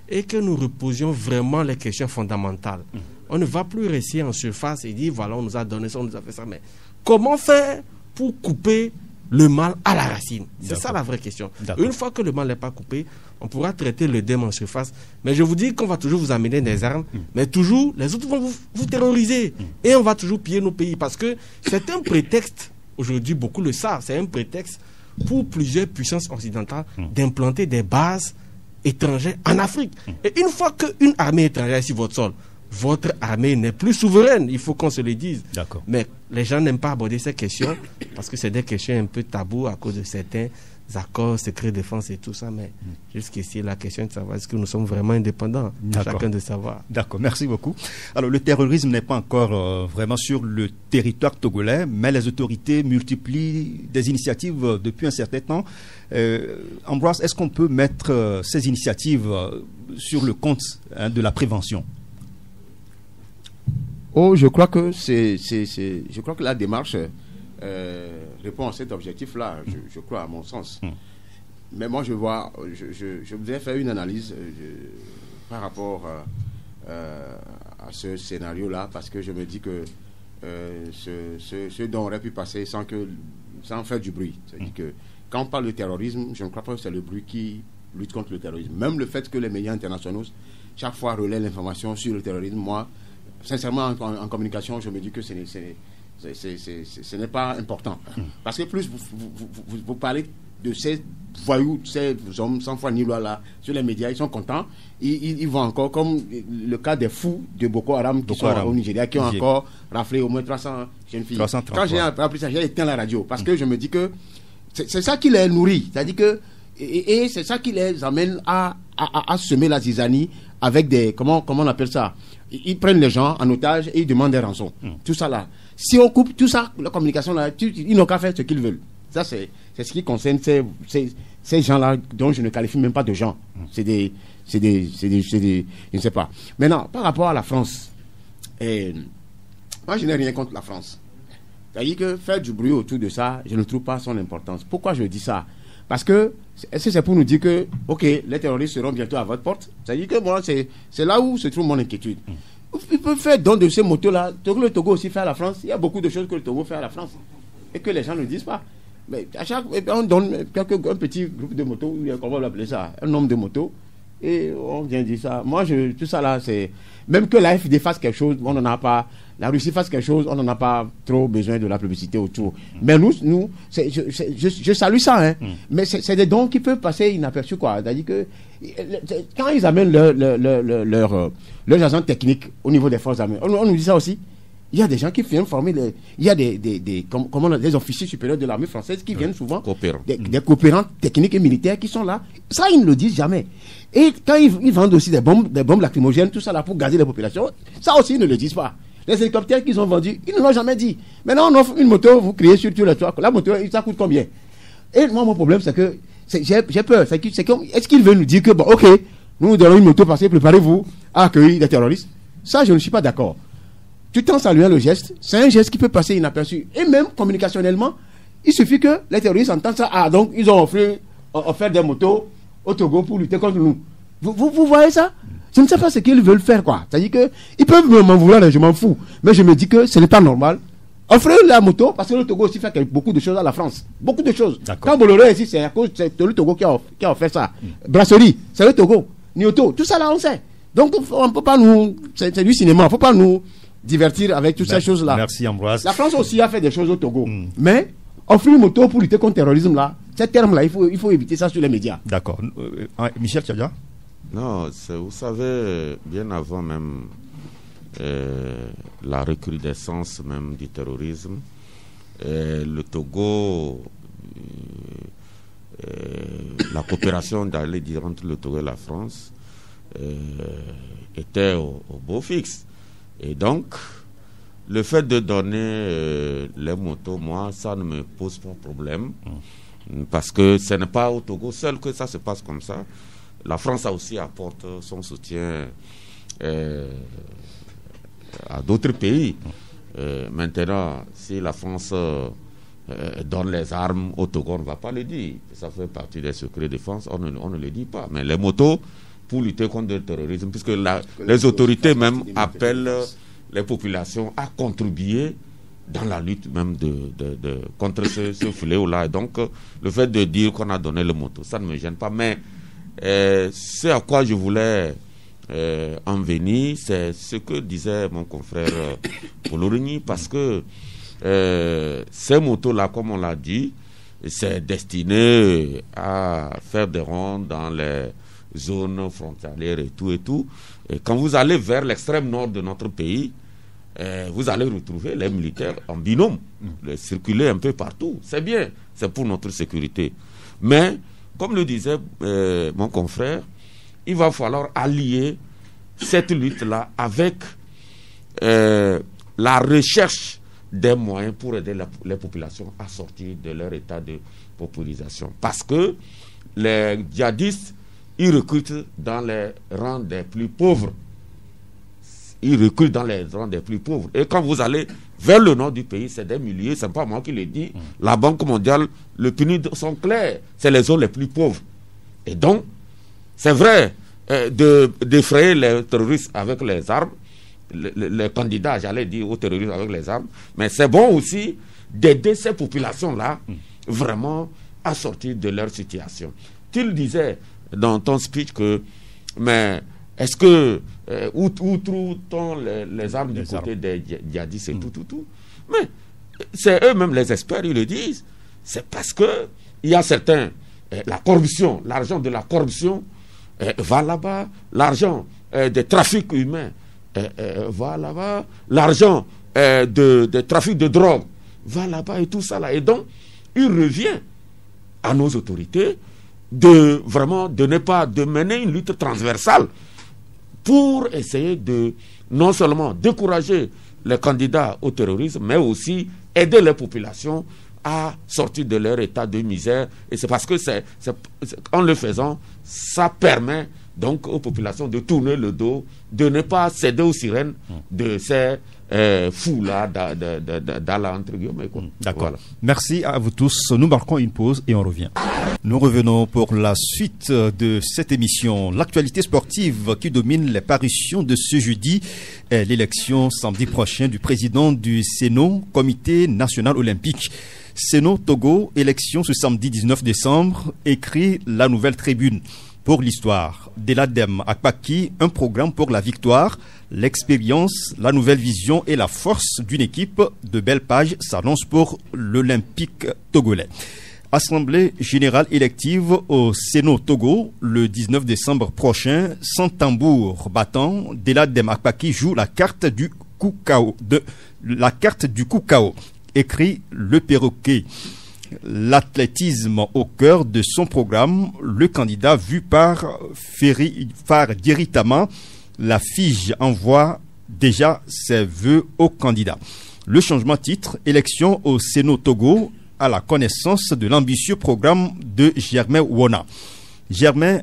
et que nous reposions vraiment les questions fondamentales. On ne va plus rester en surface et dire voilà, on nous a donné ça, on nous a fait ça, mais comment faire pour couper le mal à la racine? C'est ça la vraie question. Une fois que le mal n'est pas coupé, on pourra traiter le dème en surface. Mais je vous dis qu'on va toujours vous amener des armes, mais toujours, les autres vont vous terroriser. Et on va toujours piller nos pays. Parce que c'est un prétexte, aujourd'hui beaucoup le savent, c'est un prétexte pour plusieurs puissances occidentales d'implanter des bases étrangères en Afrique. Et une fois qu'une armée étrangère est sur votre sol, votre armée n'est plus souveraine, il faut qu'on se le dise. Mais les gens n'aiment pas aborder ces questions parce que c'est des questions un peu taboues à cause de certains accords secret défense et tout ça, mais jusqu'ici, la question est de savoir est-ce que nous sommes vraiment indépendants, chacun de savoir. D'accord, merci beaucoup. Alors, le terrorisme n'est pas encore vraiment sur le territoire togolais, mais les autorités multiplient des initiatives depuis un certain temps. Ambroise, est-ce qu'on peut mettre ces initiatives sur le compte de la prévention? Je crois que je crois que la démarche répond à cet objectif-là, je crois, à mon sens. Mais moi, je voudrais faire une analyse par rapport à ce scénario-là, parce que je me dis que ce dont on aurait pu passer sans faire du bruit. C'est-à-dire que quand on parle de terrorisme, je ne crois pas que c'est le bruit qui lutte contre le terrorisme. Même le fait que les médias internationaux, chaque fois, relaient l'information sur le terrorisme, moi, sincèrement, en communication, je me dis que ce n'est pas important. Parce que plus vous parlez de ces voyous, ces hommes sans foi ni loi là, sur les médias, ils sont contents. Ils vont encore, comme le cas des fous de Boko Haram qui sont au Nigeria, qui ont encore raflé au moins 300 jeunes filles. 333. Quand j'ai appris ça, j'ai éteint la radio. Parce que je me dis que c'est ça qui les nourrit. C'est-à-dire que, et c'est ça qui les amène à semer la zizanie avec des, comment on appelle ça? Ils prennent les gens en otage et ils demandent des rançons. Tout ça là. Si on coupe tout ça, la communication là, ils n'ont qu'à faire ce qu'ils veulent. Ça, c'est ce qui concerne ces gens-là dont je ne qualifie même pas de gens. C'est des je ne sais pas. Maintenant, par rapport à la France, moi je n'ai rien contre la France. C'est-à-dire que faire du bruit autour de ça, je ne trouve pas son importance. Pourquoi je dis ça? Parce que, est-ce que c'est pour nous dire que, ok, les terroristes seront bientôt à votre porte? C'est-à-dire que moi, c'est là où se trouve mon inquiétude. Ils peuvent faire don de ces motos-là. Le Togo aussi fait à la France. Il y a beaucoup de choses que le Togo fait à la France et que les gens ne disent pas. Mais à chaque on donne un petit groupe de motos, comment on va l'appeler ça, un nombre de motos, et on vient dire ça. Moi, tout ça là, c'est... Même que la FD fasse quelque chose, on n'en a pas... La Russie fasse quelque chose, on n'en a pas trop besoin de la publicité autour. Mais nous je salue ça, hein. Mais c'est des dons qui peuvent passer inaperçus, quoi. C'est-à-dire que quand ils amènent leurs agents techniques au niveau des forces armées, on nous dit ça aussi. Il y a des gens qui viennent former, il y a des officiers supérieurs de l'armée française qui viennent souvent, des coopérants techniques et militaires qui sont là. Ça, ils ne le disent jamais. Et quand ils vendent aussi des bombes lacrymogènes, tout ça là pour gazer les populations, ça aussi, ils ne le disent pas. Les hélicoptères qu'ils ont vendus, ils ne l'ont jamais dit. Maintenant, on offre une moto, vous criez sur tous les toits. La moto, ça coûte combien? Et moi, mon problème, c'est que j'ai peur. Est-ce qu'ils veulent nous dire que, bon, ok, nous donnons une moto passée, préparez-vous à accueillir des terroristes? Ça, je ne suis pas d'accord. Tout en saluant le geste, c'est un geste qui peut passer inaperçu. Et même communicationnellement, il suffit que les terroristes entendent ça. Ah, donc ils ont offert des motos au Togo pour lutter contre nous. Vous voyez ça? Je ne sais pas ce qu'ils veulent faire, quoi. C'est-à-dire qu'ils peuvent m'en vouloir, je m'en fous. Mais je me dis que ce n'est pas normal. Offrez la moto, parce que le Togo aussi fait beaucoup de choses à la France. Beaucoup de choses. Quand Bolloré ici, c'est à cause de le Togo qui a offert ça. Brasserie, c'est le Togo. Nioto, tout ça là, on sait. Donc, on ne peut pas nous... C'est du cinéma, il ne faut pas nous divertir avec toutes ces choses-là. Merci Ambroise. La France aussi a fait des choses au Togo. Mais offrir une moto pour lutter contre le terrorisme là, ces termes-là, il faut éviter ça sur les médias. D'accord. Michel Tchadia? Non, vous savez, bien avant même la recrudescence même du terrorisme, le Togo, la coopération d'aller dire entre le Togo et la France était au beau fixe. Et donc, le fait de donner les motos, moi, ça ne me pose pas de problème. Parce que ce n'est pas au Togo seul que ça se passe comme ça. La France a aussi apporte son soutien à d'autres pays. Maintenant, si la France donne les armes au Togo, on ne va pas le dire. Ça fait partie des secrets de défense, on ne le dit pas. Mais les motos, pour lutter contre le terrorisme, puisque les autorités même appellent les populations à contribuer dans la lutte même contre ce fléau-là. Et donc, le fait de dire qu'on a donné le moto, ça ne me gêne pas. Mais ce à quoi je voulais en venir, c'est ce que disait mon confrère Polorigny, parce que ces motos-là, comme on l'a dit, c'est destiné à faire des rondes dans les zones frontalières et tout et tout. Et quand vous allez vers l'extrême nord de notre pays, vous allez retrouver les militaires en binôme, les circuler un peu partout. C'est bien, c'est pour notre sécurité. Mais, comme le disait mon confrère, il va falloir allier cette lutte-là avec la recherche des moyens pour aider les populations à sortir de leur état de paupérisation. Parce que les djihadistes, ils recrutent dans les rangs des plus pauvres. Ils recrutent dans les rangs des plus pauvres. Et quand vous allez vers le nord du pays, c'est des milliers, c'est pas moi qui le dis. La Banque mondiale, le PNUD sont clairs. C'est les zones les plus pauvres. Et donc, c'est vrai d'effrayer les terroristes avec les armes, les candidats, j'allais dire, aux terroristes avec les armes, mais c'est bon aussi d'aider ces populations-là vraiment à sortir de leur situation. Tu disais dans ton speech que, mais est-ce que, où trouve-t-on les armes du côté des djihadistes et tout. Mais c'est eux-mêmes les experts, ils le disent. C'est parce que il y a certains, la corruption, l'argent de la corruption va là-bas, l'argent des trafics humains va là-bas, l'argent de trafic de drogue va là-bas et tout ça là. Et donc, il revient à nos autorités de mener une lutte transversale pour essayer de non seulement décourager les candidats au terrorisme, mais aussi aider les populations à sortir de leur état de misère. Et c'est parce que en le faisant, ça permet donc aux populations de tourner le dos, de ne pas céder aux sirènes de ces fous-là d'Allah, entre guillemets. D'accord. Voilà. Merci à vous tous. Nous marquons une pause et on revient. Nous revenons pour la suite de cette émission. L'actualité sportive qui domine les parutions de ce jeudi est l'élection samedi prochain du président du CNO, Comité national olympique. CNO Togo, élection ce samedi 19 décembre, écrit la Nouvelle Tribune. Pour l'histoire, Deladem Akpaki, un programme pour la victoire, l'expérience, la nouvelle vision et la force d'une équipe. De belles pages s'annoncent pour l'Olympique togolais. Assemblée générale élective au CNO Togo le 19 décembre prochain, sans tambour battant, Deladem Akpaki joue la carte du Koukao, écrit le perroquet. L'athlétisme au cœur de son programme, le candidat vu par Dieritama, la FIGE envoie déjà ses vœux au candidat. Le changement titre, élection au CNO Togo, à la connaissance de l'ambitieux programme de Germain Wona. Germain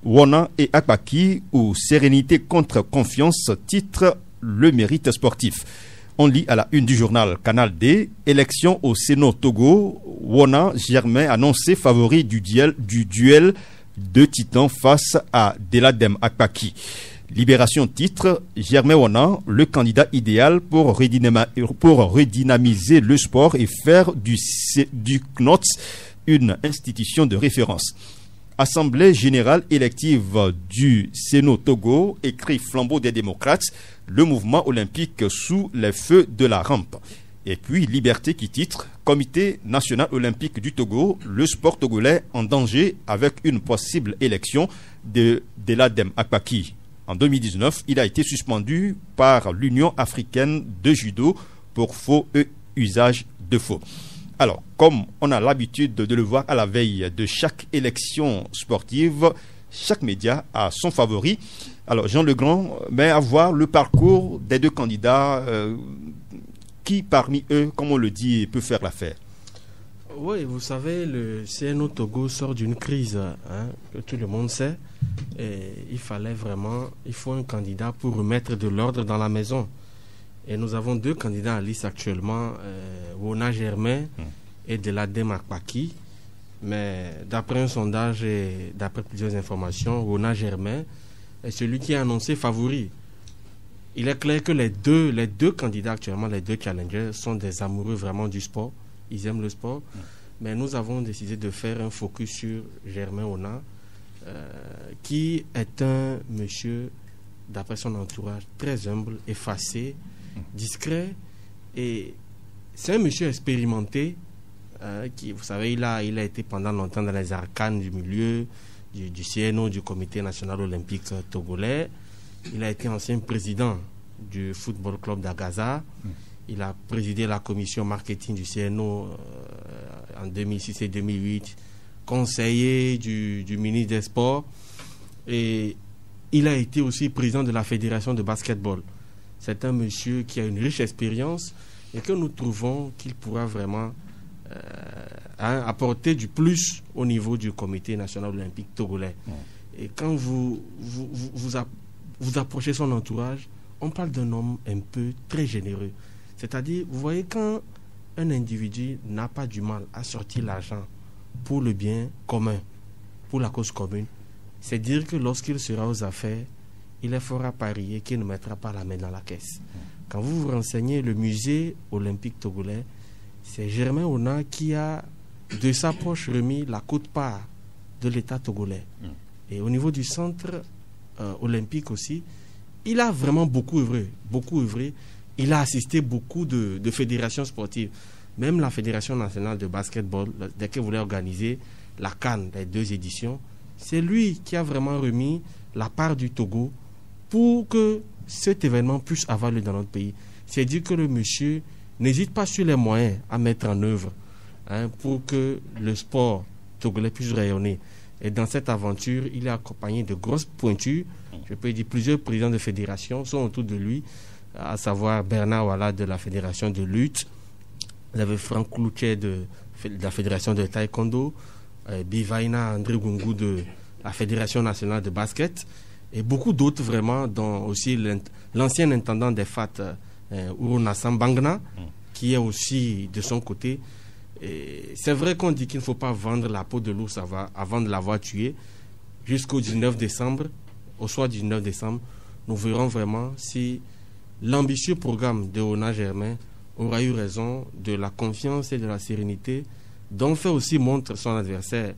Wona et Akpaki, ou Sérénité contre confiance, titre le mérite sportif. On lit à la une du journal Canal D, élection au CNO Togo, Wona Germain annoncé favori du duel de titans face à Deladem Akpaki. Libération titre, Germain Wona, le candidat idéal pour redynamiser le sport et faire du CNOTS une institution de référence. Assemblée générale élective du CNO Togo, écrit Flambeau des démocrates, le mouvement olympique sous les feux de la rampe. Et puis Liberté qui titre, Comité national olympique du Togo, le sport togolais en danger avec une possible élection de Deladem Akpaki. En 2019, il a été suspendu par l'Union africaine de judo pour faux usage de faux. Alors, comme on a l'habitude de le voir à la veille de chaque élection sportive, chaque média a son favori. Alors, Jean Legrand, mais à voir le parcours des deux candidats, qui parmi eux, comme on le dit, peut faire l'affaire? Oui, vous savez, le CNO Togo sort d'une crise, que tout le monde sait. Et il faut un candidat pour remettre de l'ordre dans la maison. Et nous avons deux candidats à liste actuellement, Wona Germain et Deladem Akpaki. Mais d'après un sondage et d'après plusieurs informations, Wona Germain est celui qui est annoncé favori. Il est clair que les deux candidats actuellement, les deux challengers, sont des amoureux vraiment du sport. Ils aiment le sport. Mais nous avons décidé de faire un focus sur Germain Wona, qui est un monsieur, d'après son entourage, très humble, effacé, discret, et c'est un monsieur expérimenté qui, vous savez, il a été pendant longtemps dans les arcanes du milieu du CNO, du Comité national olympique togolais. Il a été ancien président du football club d'Agaza. Il a présidé la commission marketing du CNO en 2006 et 2008 conseiller du ministre des Sports. Et il a été aussi président de la Fédération de basketball. C'est un monsieur qui a une riche expérience et que nous trouvons qu'il pourra vraiment apporter du plus au niveau du Comité national olympique togolais. Et quand vous approchez son entourage, on parle d'un homme un peu très généreux. C'est-à-dire, vous voyez, quand un individu n'a pas du mal à sortir l'argent pour le bien commun, pour la cause commune, c'est dire que lorsqu'il sera aux affaires, il est fort à parier qu'il ne mettra pas la main dans la caisse. Quand vous vous renseignez, le musée olympique togolais, c'est Germain Ona qui a, de sa poche, remis la quote-part de l'État togolais. Et au niveau du centre olympique aussi, il a vraiment beaucoup œuvré. Il a assisté beaucoup de fédérations sportives. Même la Fédération nationale de basketball, dès qu'elle voulait organiser la CAN, les 2 éditions, c'est lui qui a vraiment remis la part du Togo pour que cet événement puisse avoir lieu dans notre pays. C'est dire que le monsieur n'hésite pas sur les moyens à mettre en œuvre pour que le sport togolais puisse rayonner. Et dans cette aventure, il est accompagné de grosses pointures. Je peux dire plusieurs présidents de fédération sont autour de lui, à savoir Bernard Walla de la fédération de lutte, vous avez Franck Clouchet de la fédération de taekwondo, Bivaina André Gungu de la fédération nationale de basket, et beaucoup d'autres vraiment, dont aussi l'ancien intendant des FAT, Urunassam Bangna, qui est aussi de son côté. Et c'est vrai qu'on dit qu'il ne faut pas vendre la peau de l'ours avant de l'avoir tué. Jusqu'au 19 décembre, au soir du 19 décembre, nous verrons vraiment si l'ambitieux programme de Ona Germain aura eu raison de la confiance et de la sérénité dont fait aussi montre son adversaire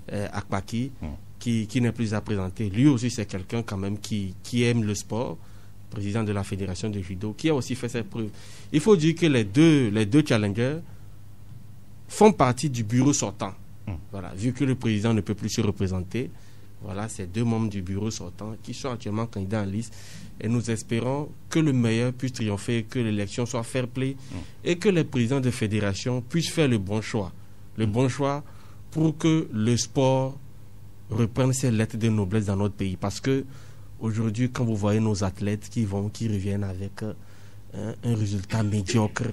Akpaki, qui n'est plus à présenter. Lui aussi, c'est quelqu'un quand même qui aime le sport, président de la fédération de judo, qui a aussi fait ses preuves. Il faut dire que les deux challengers font partie du bureau sortant. Voilà, vu que le président ne peut plus se représenter, voilà, ces 2 membres du bureau sortant qui sont actuellement candidats en liste. Et nous espérons que le meilleur puisse triompher, que l'élection soit fair play et que les présidents de fédération puissent faire le bon choix. Le bon choix pour que le sport reprenne ses lettres de noblesse dans notre pays. Parce que aujourd'hui, quand vous voyez nos athlètes qui reviennent avec un résultat médiocre,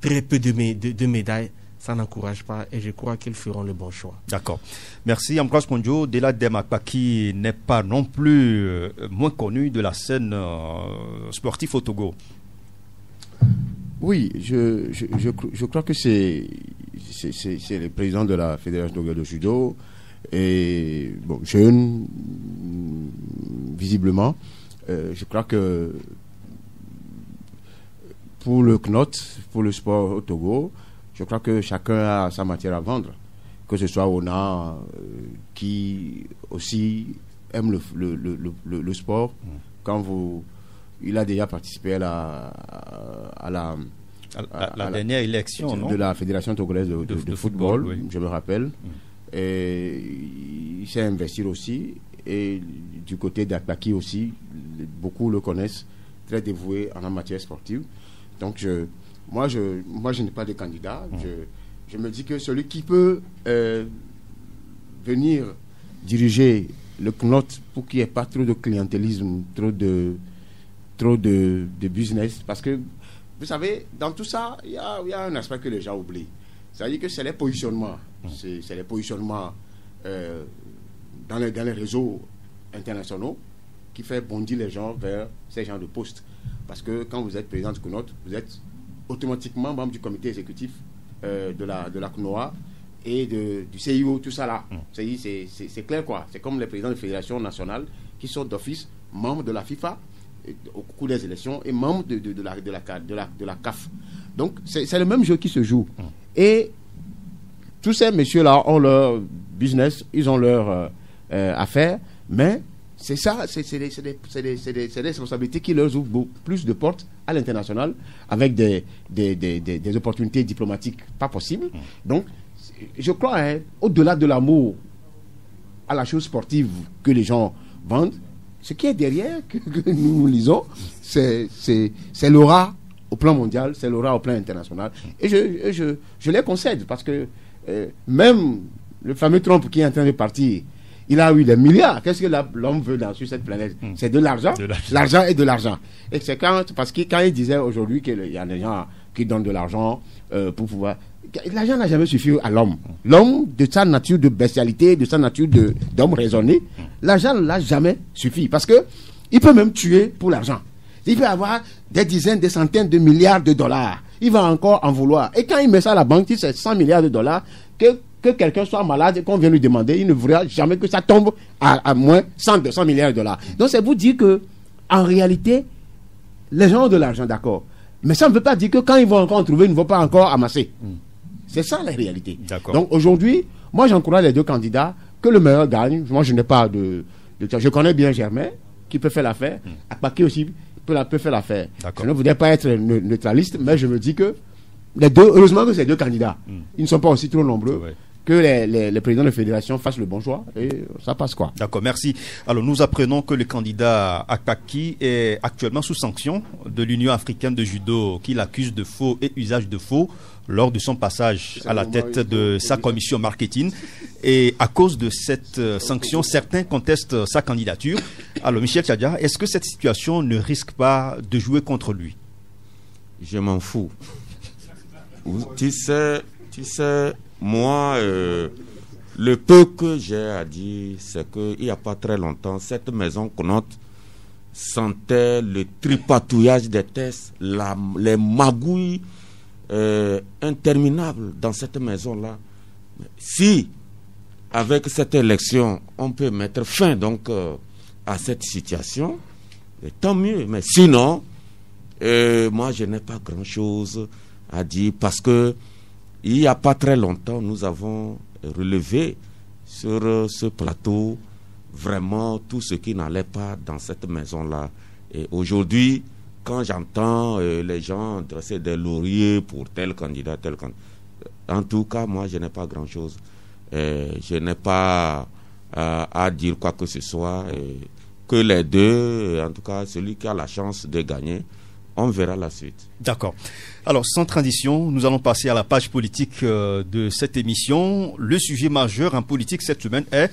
très peu de médailles, ça n'encourage pas et je crois qu'ils feront le bon choix. D'accord. Merci Ambroise Kondjo. Dela Demakpaki n'est pas non plus moins connu de la scène sportive au Togo. Oui, je crois que c'est le président de la Fédération togolaise de judo et bon, jeune visiblement. Je crois que pour le CNOT, pour le sport au Togo, je crois que chacun a sa matière à vendre, que ce soit Ona qui aussi aime le sport. Quand il a déjà participé à la dernière élection de la Fédération togolaise de football, oui. Je me rappelle. Et il s'est investi aussi. Et du côté d'Akpaki aussi, beaucoup le connaissent, très dévoué en matière sportive. Donc moi, je n'ai pas de candidat. Je me dis que celui qui peut venir diriger le CNOT pour qu'il n'y ait pas trop de clientélisme, trop de business. Parce que, vous savez, dans tout ça, il y a un aspect que les gens oublient. C'est-à-dire que c'est les positionnements. C'est les positionnements dans les réseaux internationaux qui fait bondir les gens vers ces genres de postes. Parce que quand vous êtes président du CNOT, vous êtes automatiquement membre du comité exécutif de la CNOA et du CIO, tout ça là. C'est clair quoi. C'est comme les présidents de fédérations nationales qui sont d'office membres de la FIFA au cours des élections et membres de la CAF. Donc c'est le même jeu qui se joue. Et tous ces messieurs-là ont leur business, ils ont leur affaires, mais c'est ça, c'est des responsabilités qui leur ouvrent beaucoup plus de portes à l'international avec des opportunités diplomatiques pas possibles. Donc, je crois, au-delà de l'amour à la chose sportive que les gens vendent, ce qui est derrière, que nous lisons, c'est l'aura au plan mondial, c'est l'aura au plan international. Et je les concède parce que même le fameux Trump qui est en train de partir, il a eu des milliards. Qu'est-ce que l'homme veut sur cette planète? C'est de l'argent. L'argent est de l'argent. Et c'est parce que quand il disait aujourd'hui qu'il y a des gens qui donnent de l'argent pour pouvoir... L'argent n'a jamais suffi à l'homme. L'homme, de sa nature de bestialité, de sa nature d'homme raisonné, l'argent ne l'a jamais suffi. Parce que il peut même tuer pour l'argent. Il peut avoir des dizaines, des centaines de milliards de dollars. Il va encore en vouloir. Et quand il met ça à la banque, il c'est 100 milliards de dollars, que quelqu'un soit malade et qu'on vient lui demander, il ne voudra jamais que ça tombe à moins 100 milliards de dollars. Donc c'est vous dire que, en réalité, les gens ont de l'argent, d'accord. Mais ça ne veut pas dire que quand ils vont encore en trouver, ils ne vont pas encore amasser. C'est ça la réalité. Donc aujourd'hui, moi j'encourage les deux candidats, que le meilleur gagne. Moi je n'ai pas de... Je connais bien Germain, qui peut faire l'affaire. Akpaki aussi peut faire l'affaire. Je ne voudrais pas être neutraliste, mais je me dis que les deux, heureusement que ces deux candidats, ils ne sont pas aussi trop nombreux. Que les présidents de fédération fassent le bon choix et ça passe quoi. D'accord, merci. Alors nous apprenons que le candidat Akpaki est actuellement sous sanction de l'Union africaine de judo qui l'accuse de faux et usage de faux lors de son passage à la tête de sa commission marketing. Et à cause de cette sanction, certains contestent sa candidature. Alors Michel Tchadia, est-ce que cette situation ne risque pas de jouer contre lui? Je m'en fous. Tu sais, moi, le peu que j'ai à dire, c'est qu'il n'y a pas très longtemps, cette maison Connote sentait le tripatouillage des tests, les magouilles interminables dans cette maison-là. Si, avec cette élection, on peut mettre fin donc à cette situation, tant mieux. Mais sinon, moi, je n'ai pas grand-chose à dire parce que il n'y a pas très longtemps, nous avons relevé sur ce plateau vraiment tout ce qui n'allait pas dans cette maison-là. Et aujourd'hui, quand j'entends les gens dresser des lauriers pour tel candidat, en tout cas, moi, je n'ai pas grand-chose. Je n'ai pas à dire quoi que ce soit. Que les deux, en tout cas, celui qui a la chance de gagner, on verra la suite. D'accord. Alors, sans transition, nous allons passer à la page politique de cette émission. Le sujet majeur en politique cette semaine est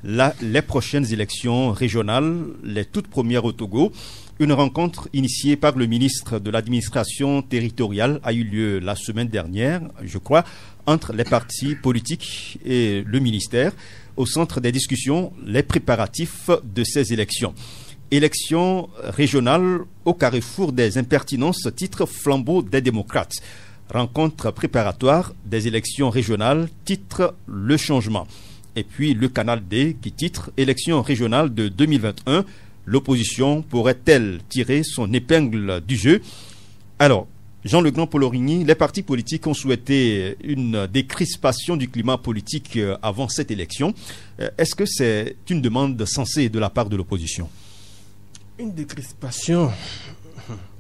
les prochaines élections régionales, les toutes premières au Togo. Une rencontre initiée par le ministre de l'administration territoriale a eu lieu la semaine dernière, je crois, entre les partis politiques et le ministère. Au centre des discussions, les préparatifs de ces élections. Élections régionales au carrefour des impertinences, titre flambeau des démocrates. Rencontre préparatoire des élections régionales, titre le changement. Et puis le canal D qui titre élections régionales de 2021. L'opposition pourrait-elle tirer son épingle du jeu? Alors, Jean Le Grand Polorini, les partis politiques ont souhaité une décrispation du climat politique avant cette élection. Est-ce que c'est une demande sensée de la part de l'opposition? Une décrispation.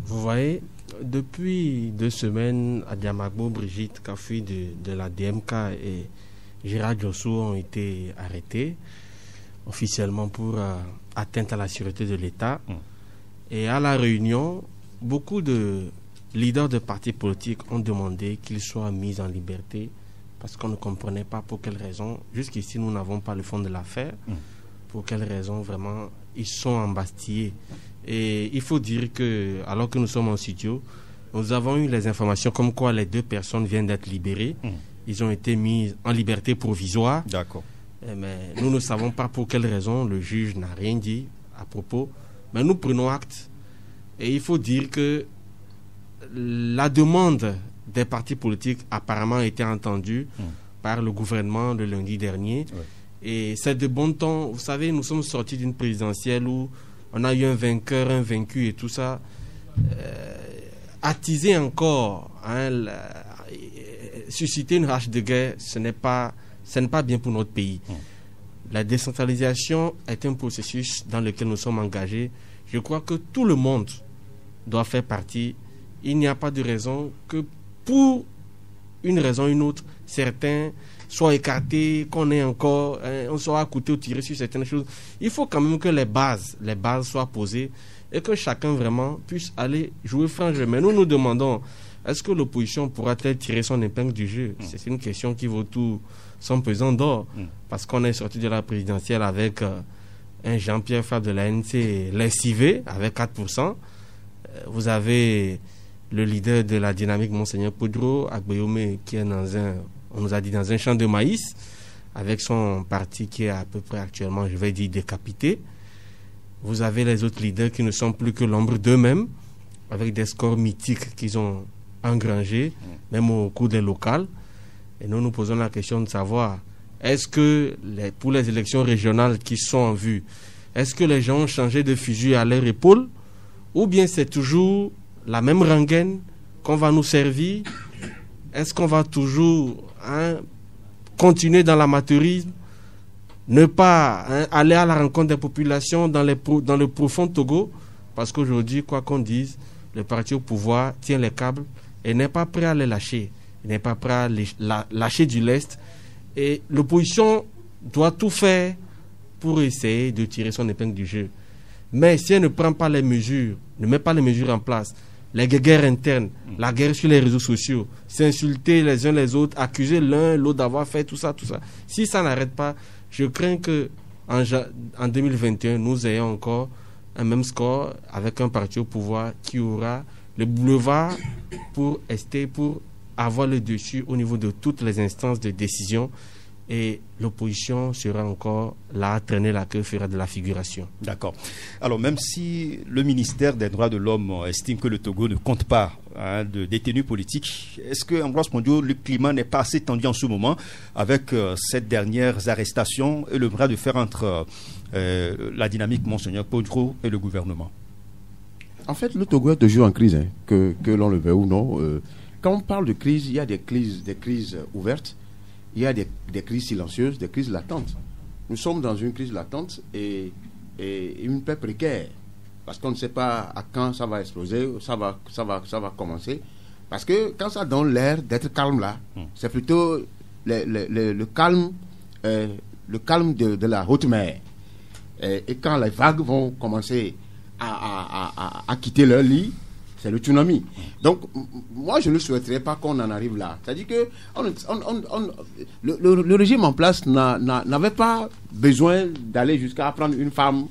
Vous voyez, depuis 2 semaines, Adiamagbo, Brigitte Kafoui de la DMK et Gérard Diossou ont été arrêtés officiellement pour atteinte à la sûreté de l'État. Et à la réunion, beaucoup de leaders de partis politiques ont demandé qu'ils soient mis en liberté parce qu'on ne comprenait pas pour quelles raisons. Jusqu'ici, nous n'avons pas le fond de l'affaire. Pour quelles raisons vraiment ils sont embastillés. Et il faut dire que, alors que nous sommes en studio, nous avons eu les informations comme quoi les 2 personnes viennent d'être libérées. Ils ont été mis en liberté provisoire. D'accord. Mais nous ne savons pas pour quelles raisons. Le juge n'a rien dit à propos. Mais nous prenons acte. Et il faut dire que la demande des partis politiques apparemment a été entendue par le gouvernement le lundi dernier. Et c'est de bon ton. Vous savez, nous sommes sortis d'une présidentielle où on a eu un vainqueur, un vaincu et tout ça. Attiser encore, susciter une rage de guerre, ce n'est pas bien pour notre pays. La décentralisation est un processus dans lequel nous sommes engagés. Je crois que tout le monde doit faire partie. Il n'y a pas de raison que pour une raison ou une autre, certains soient écartés, qu'on ait encore, on soit à côté ou tiré sur certaines choses. Il faut quand même que les bases soient posées et que chacun vraiment puisse aller jouer franc jeu. Mais nous demandons est-ce que l'opposition pourra-t-elle tirer son épingle du jeu? C'est une question qui vaut tout son pesant d'or. Parce qu'on est sorti de la présidentielle avec un Jean-Pierre Fabre de l'ANC lessivé avec 4%. Vous avez le leader de la dynamique, Monseigneur Poudreau, Agbeome, qui est on nous a dit, dans un champ de maïs, avec son parti qui est à peu près actuellement, je vais dire, décapité. Vous avez les autres leaders qui ne sont plus que l'ombre d'eux-mêmes, avec des scores mythiques qu'ils ont engrangés, même au cours des locales. Et nous nous posons la question de savoir, est-ce que pour les élections régionales qui sont en vue, est-ce que les gens ont changé de fusil à leur épaule, ou bien c'est toujours la même rengaine qu'on va nous servir? Est-ce qu'on va toujours continuer dans l'amateurisme, ne pas aller à la rencontre des populations dans le profond Togo? Parce qu'aujourd'hui, quoi qu'on dise, le parti au pouvoir tient les câbles et n'est pas prêt à les lâcher. Il n'est pas prêt à lâcher du lest. Et l'opposition doit tout faire pour essayer de tirer son épingle du jeu. Mais si elle ne prend pas les mesures, ne met pas les mesures en place, les guerres internes, la guerre sur les réseaux sociaux, s'insulter les uns les autres, accuser l'un l'autre d'avoir fait tout ça. Si ça n'arrête pas, je crains que en 2021, nous ayons encore un même score avec un parti au pouvoir qui aura le boulevard pour avoir le dessus au niveau de toutes les instances de décision, et l'opposition sera encore là à traîner la queue, fera de la figuration. D'accord. Alors, même si le ministère des Droits de l'Homme estime que le Togo ne compte pas de détenus politiques, est-ce que, Ambroise Pondio, le climat n'est pas assez tendu en ce moment avec ces dernières arrestations et le bras de fer entre la dynamique Monseigneur Poudreau et le gouvernement? En fait, le Togo est toujours en crise, que l'on le veuille ou non. Quand on parle de crise, il y a des crises ouvertes, il y a des crises silencieuses, des crises latentes. Nous sommes dans une crise latente et une paix précaire, parce qu'on ne sait pas à quand ça va exploser, ça va commencer. Parce que quand ça donne l'air d'être calme là, c'est plutôt le calme de la haute mer. Et quand les vagues vont commencer à quitter leur lit, c'est le tsunami. Donc, moi, je ne souhaiterais pas qu'on en arrive là. C'est-à-dire que le régime en place n'avait pas besoin d'aller jusqu'à prendre une femme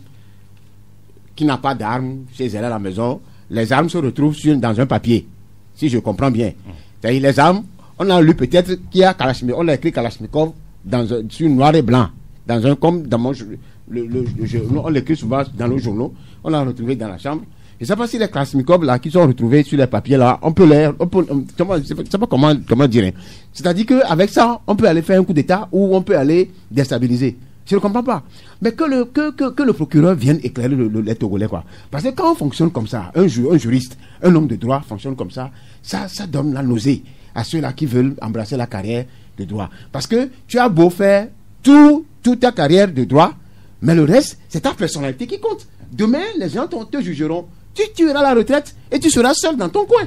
qui n'a pas d'armes chez elle à la maison. Les armes se retrouvent dans un papier, si je comprends bien. C'est-à-dire les armes, on a lu peut-être qu'il y a Kalachnikov, on a écrit Kalachnikov sur noir et blanc, comme dans mon on l'écrit souvent dans nos journaux, on l'a retrouvé dans la chambre. Je ne sais pas si les Kalachnikov là qui sont retrouvés sur les papiers là, je ne sais pas comment dire. C'est-à-dire qu'avec ça, on peut aller faire un coup d'État ou on peut aller déstabiliser. Je ne comprends pas. Mais que le procureur vienne éclairer les Togolais, quoi. Parce que quand on fonctionne comme ça, un juriste, un homme de droit fonctionne comme ça, ça donne la nausée à ceux-là qui veulent embrasser la carrière de droit. Parce que tu as beau faire toute ta carrière de droit, mais le reste, c'est ta personnalité qui compte. Demain, les gens te jugeront. Tu iras à la retraite et tu seras seul dans ton coin.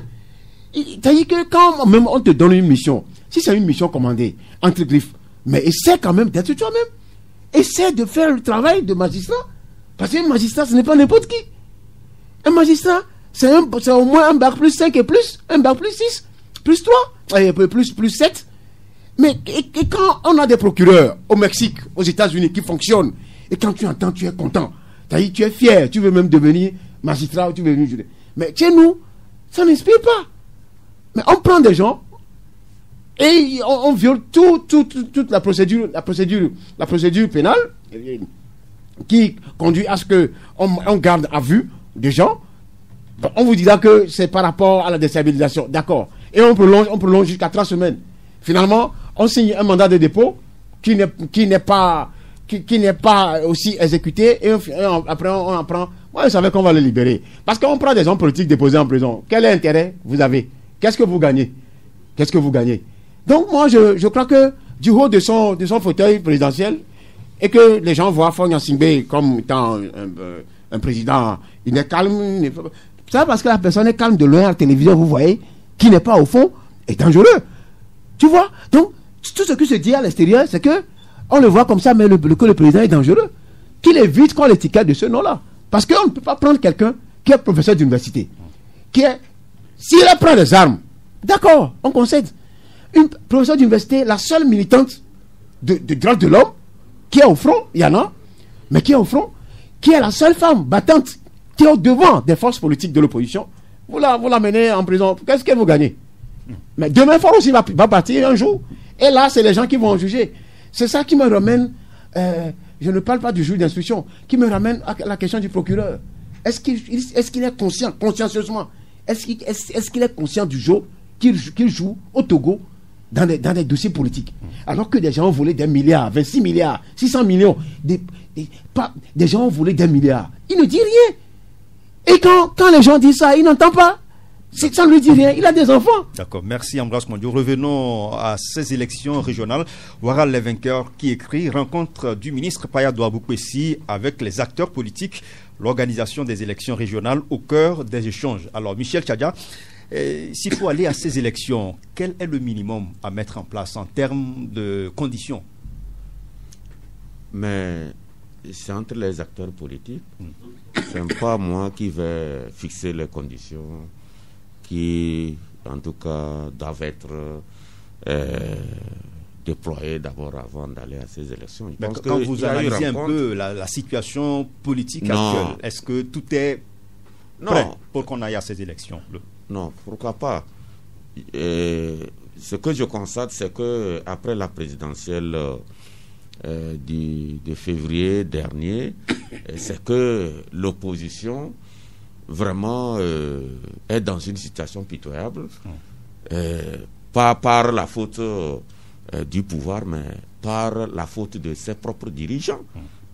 C'est-à-dire que quand même on te donne une mission, si c'est une mission commandée, entre griffes, mais essaie quand même d'être toi-même. Essaie de faire le travail de magistrat. Parce qu'un magistrat, ce n'est pas n'importe qui. Un magistrat, c'est au moins un bac plus 5 et plus, un bac plus 6, plus 3, et plus 7. Mais et quand on a des procureurs au Mexique, aux États-Unis qui fonctionnent, et quand tu entends, tu es content. C'est-à-dire, tu es fier, tu veux même devenir magistrat ou tu veux devenir juge. Mais chez nous, ça n'inspire pas. Mais on prend des gens et on viole toute la procédure pénale qui conduit à ce qu'on garde à vue des gens. On vous dira que c'est par rapport à la déstabilisation. D'accord. Et on prolonge jusqu'à 3 semaines. Finalement, on signe un mandat de dépôt qui n'est pas aussi exécuté et après on en prend. Moi, je savais qu'on va le libérer. Parce qu'on prend des hommes politiques déposés en prison. Quel intérêt vous avez? Qu'est-ce que vous gagnez? Donc moi, je crois que du haut de son fauteuil présidentiel, et que les gens voient Faure Gnassingbé comme étant un président, il est calme. C'est parce que la personne est calme de loin à la télévision, vous voyez, qui n'est pas au fond, est dangereux. Tu vois? Donc, tout ce qui se dit à l'extérieur, c'est que on le voit comme ça, mais que le président est dangereux. Qu'il évite qu'on l'étiquette de ce nom-là. Parce qu'on ne peut pas prendre quelqu'un qui est professeur d'université, s'il prend des armes D'accord, on concède. Une professeure d'université, la seule militante de droits de l'homme qui est au front, il y en a, mais qui est au front, qui est la seule femme battante qui est au devant des forces politiques de l'opposition. Vous la menez en prison, qu'est-ce que vous gagnez? Mais demain, Fort aussi va partir un jour. Et là, c'est les gens qui vont en juger. C'est ça qui me ramène, je ne parle pas du juge d'instruction, qui me ramène à la question du procureur. Est-ce qu'il est conscient, consciencieusement, est-ce qu'il est conscient du jeu qu'il joue au Togo dans des dossiers politiques? Alors que des gens ont volé des milliards, 26 milliards, 600 millions, des gens ont volé des milliards. Il ne dit rien. Et quand les gens disent ça, il n'entend pas. Ça ne lui dit rien, il a des enfants. D'accord, merci Ambroise Mondio. Revenons à ces élections régionales. Voilà les vainqueurs qui écrit rencontre du ministre Paya Douabou-Kwesi avec les acteurs politiques, l'organisation des élections régionales au cœur des échanges. Alors Michel Tchadia, s'il faut aller à ces élections, quel est le minimum à mettre en place en termes de conditions? Mais c'est entre les acteurs politiques. Ce n'est pas moi qui vais fixer les conditions qui, en tout cas, doivent être déployées d'abord avant d'aller à ces élections. Quand vous analysez un peu la situation politique actuelle, est-ce que tout est prêt pour qu'on aille à ces élections? Non, pourquoi pas? Ce que je constate, c'est que après la présidentielle de février dernier, c'est que l'opposition vraiment est dans une situation pitoyable, pas par la faute du pouvoir, mais par la faute de ses propres dirigeants.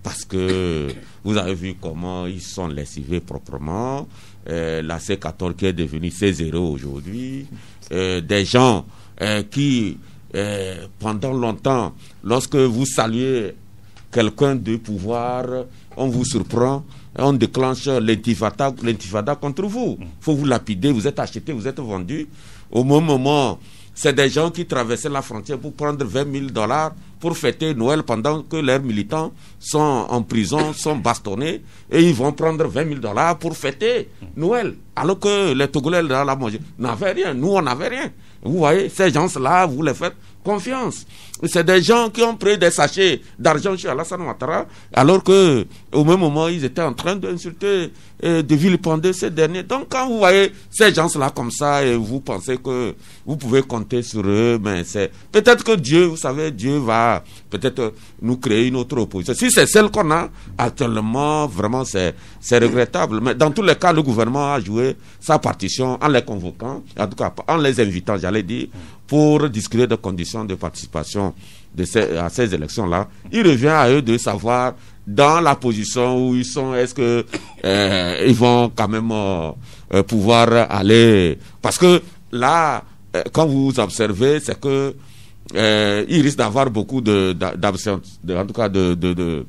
Parce que vous avez vu comment ils sont lessivés proprement. La C14 qui est devenue C0 aujourd'hui. Des gens qui, pendant longtemps, lorsque vous saluez quelqu'un de pouvoir, on vous surprend, on déclenche l'intifada contre vous. Il faut vous lapider, vous êtes acheté, vous êtes vendu. Au même moment, c'est des gens qui traversaient la frontière pour prendre $20 000 pour fêter Noël pendant que leurs militants sont en prison, sont bastonnés, et ils vont prendre $20 000 pour fêter Noël. Alors que les Togolais dans la manger n'avaient rien, nous on n'avait rien. Vous voyez, ces gens-là, vous les faites confiance. C'est des gens qui ont pris des sachets d'argent chez Alassane Ouattara, alors que au même moment, ils étaient en train d'insulter et de vilipender ces derniers. Donc, quand vous voyez ces gens-là comme ça, et vous pensez que vous pouvez compter sur eux, mais c'est peut-être que Dieu, vous savez, Dieu va peut-être nous créer une autre opposition. Si c'est celle qu'on a actuellement, vraiment, c'est regrettable. Mais dans tous les cas, le gouvernement a joué sa partition en les convoquant, en tout cas en les invitant, j'allais dire, pour discuter de conditions de participation à ces élections-là. Il revient à eux de savoir dans la position où ils sont, est-ce que ils vont quand même pouvoir aller... Parce que là, quand vous observez, c'est que il risque d'avoir beaucoup d'absence, en tout cas de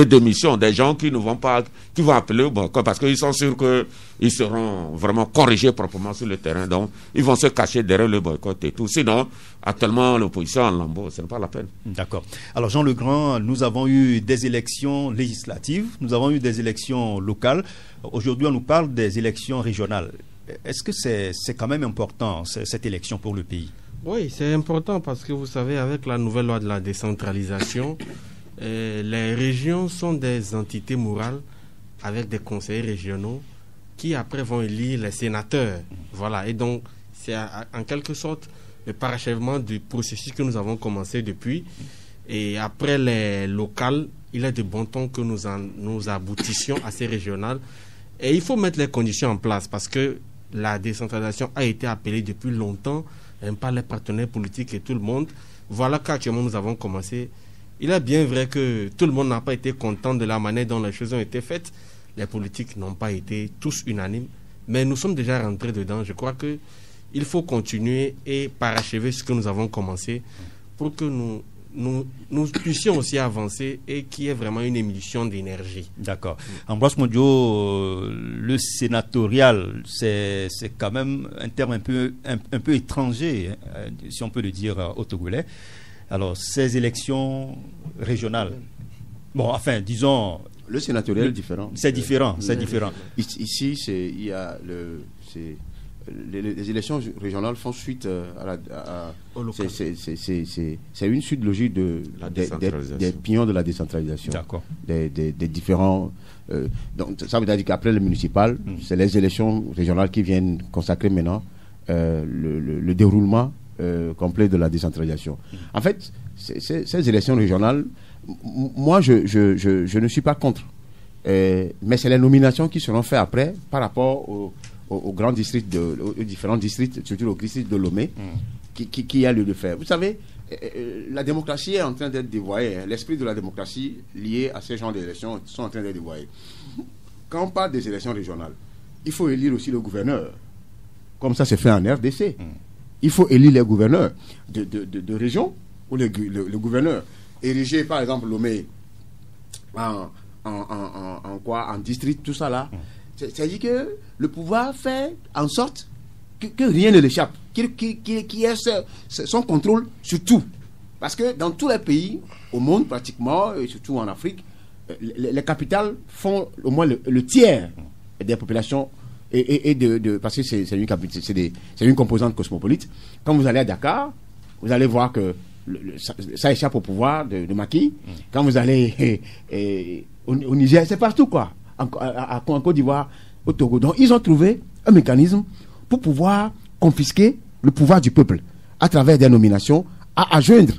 démission, des gens qui ne vont pas, qui vont appeler au boycott parce qu'ils sont sûrs qu'ils seront vraiment corrigés proprement sur le terrain. Donc, ils vont se cacher derrière le boycott et tout. Sinon, actuellement, l'opposition en lambeau, ce n'est pas la peine. D'accord. Alors, Jean Legrand, nous avons eu des élections législatives, nous avons eu des élections locales. Aujourd'hui, on nous parle des élections régionales. Est-ce que c'est quand même important, cette élection pour le pays? Oui, c'est important parce que vous savez, avec la nouvelle loi de la décentralisation, les régions sont des entités morales avec des conseillers régionaux qui après vont élire les sénateurs. Voilà, et donc c'est en quelque sorte le parachèvement du processus que nous avons commencé depuis. Et après les locales, il est de bon ton que nous aboutissions à ces régionales. Et il faut mettre les conditions en place parce que la décentralisation a été appelée depuis longtemps par les partenaires politiques et tout le monde. Voilà qu'actuellement nous avons commencé. Il est bien vrai que tout le monde n'a pas été content de la manière dont les choses ont été faites. Les politiques n'ont pas été tous unanimes, mais nous sommes déjà rentrés dedans. Je crois qu'il faut continuer et parachever ce que nous avons commencé pour que nous puissions aussi avancer et qu'il y ait vraiment une émulsion d'énergie. D'accord. Ambroise Mondio, le sénatorial, c'est quand même un terme un peu étranger, si on peut le dire, au Togolais. Alors, ces élections régionales, bon, enfin, disons... Le sénatorial est différent. C'est différent, c'est différent. Ici, il y a les élections régionales font suite Au local. c'est une suite logique des pions de la décentralisation. D'accord. Des différents. Donc, ça veut dire qu'après le municipal, c'est les élections régionales qui viennent consacrer maintenant le déroulement complet de la décentralisation. En fait, ces élections régionales, moi, je ne suis pas contre. Mais c'est les nominations qui seront faites après par rapport aux grands districts, aux différents districts, surtout au district de Lomé, qui a lieu de faire. Vous savez, la démocratie est en train d'être dévoyée. L'esprit de la démocratie lié à ces genres d'élections sont en train d'être dévoyés. Quand on parle des élections régionales, il faut élire aussi le gouverneur, comme ça c'est fait en RDC. Il faut élire les gouverneurs de région, ou le gouverneur érigé, par exemple, Lomé en district, tout ça là. C'est-à-dire que le pouvoir fait en sorte que rien ne l'échappe, qu'il ait son contrôle sur tout. Parce que dans tous les pays au monde pratiquement, et surtout en Afrique, les capitales font au moins le tiers des populations parce que c'est une composante cosmopolite. Quand vous allez à Dakar, vous allez voir que ça échappe au pouvoir de Macky. Quand vous allez au Niger, c'est partout quoi. En Côte d'Ivoire, au Togo. Donc ils ont trouvé un mécanisme pour pouvoir confisquer le pouvoir du peuple à travers des nominations à joindre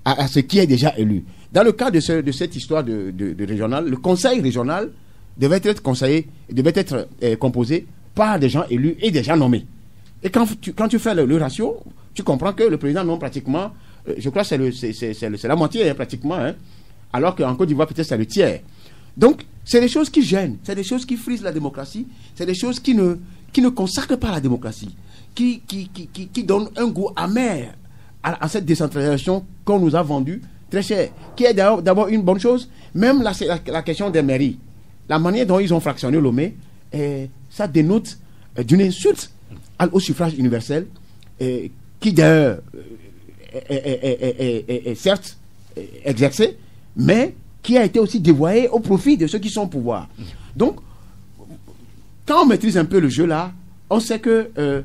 à ce qui est déjà élu. Dans le cas de cette histoire de régional, le conseil régional devait être composé par des gens élus et des gens nommés. Et quand tu fais le ratio, tu comprends que le président nomme pratiquement, je crois que c'est la moitié pratiquement, alors qu'en Côte d'Ivoire peut-être c'est le tiers. Donc c'est des choses qui gênent, c'est des choses qui frisent la démocratie, c'est des choses qui ne consacrent pas la démocratie, qui donnent un goût amer à cette décentralisation qu'on nous a vendue très cher, qui est d'abord une bonne chose. Même la question des mairies, la manière dont ils ont fractionné Lomé, ça dénote d'une insulte au suffrage universel, qui d'ailleurs est certes exercé, mais qui a été aussi dévoyé au profit de ceux qui sont au pouvoir. Donc, quand on maîtrise un peu le jeu là, on sait que,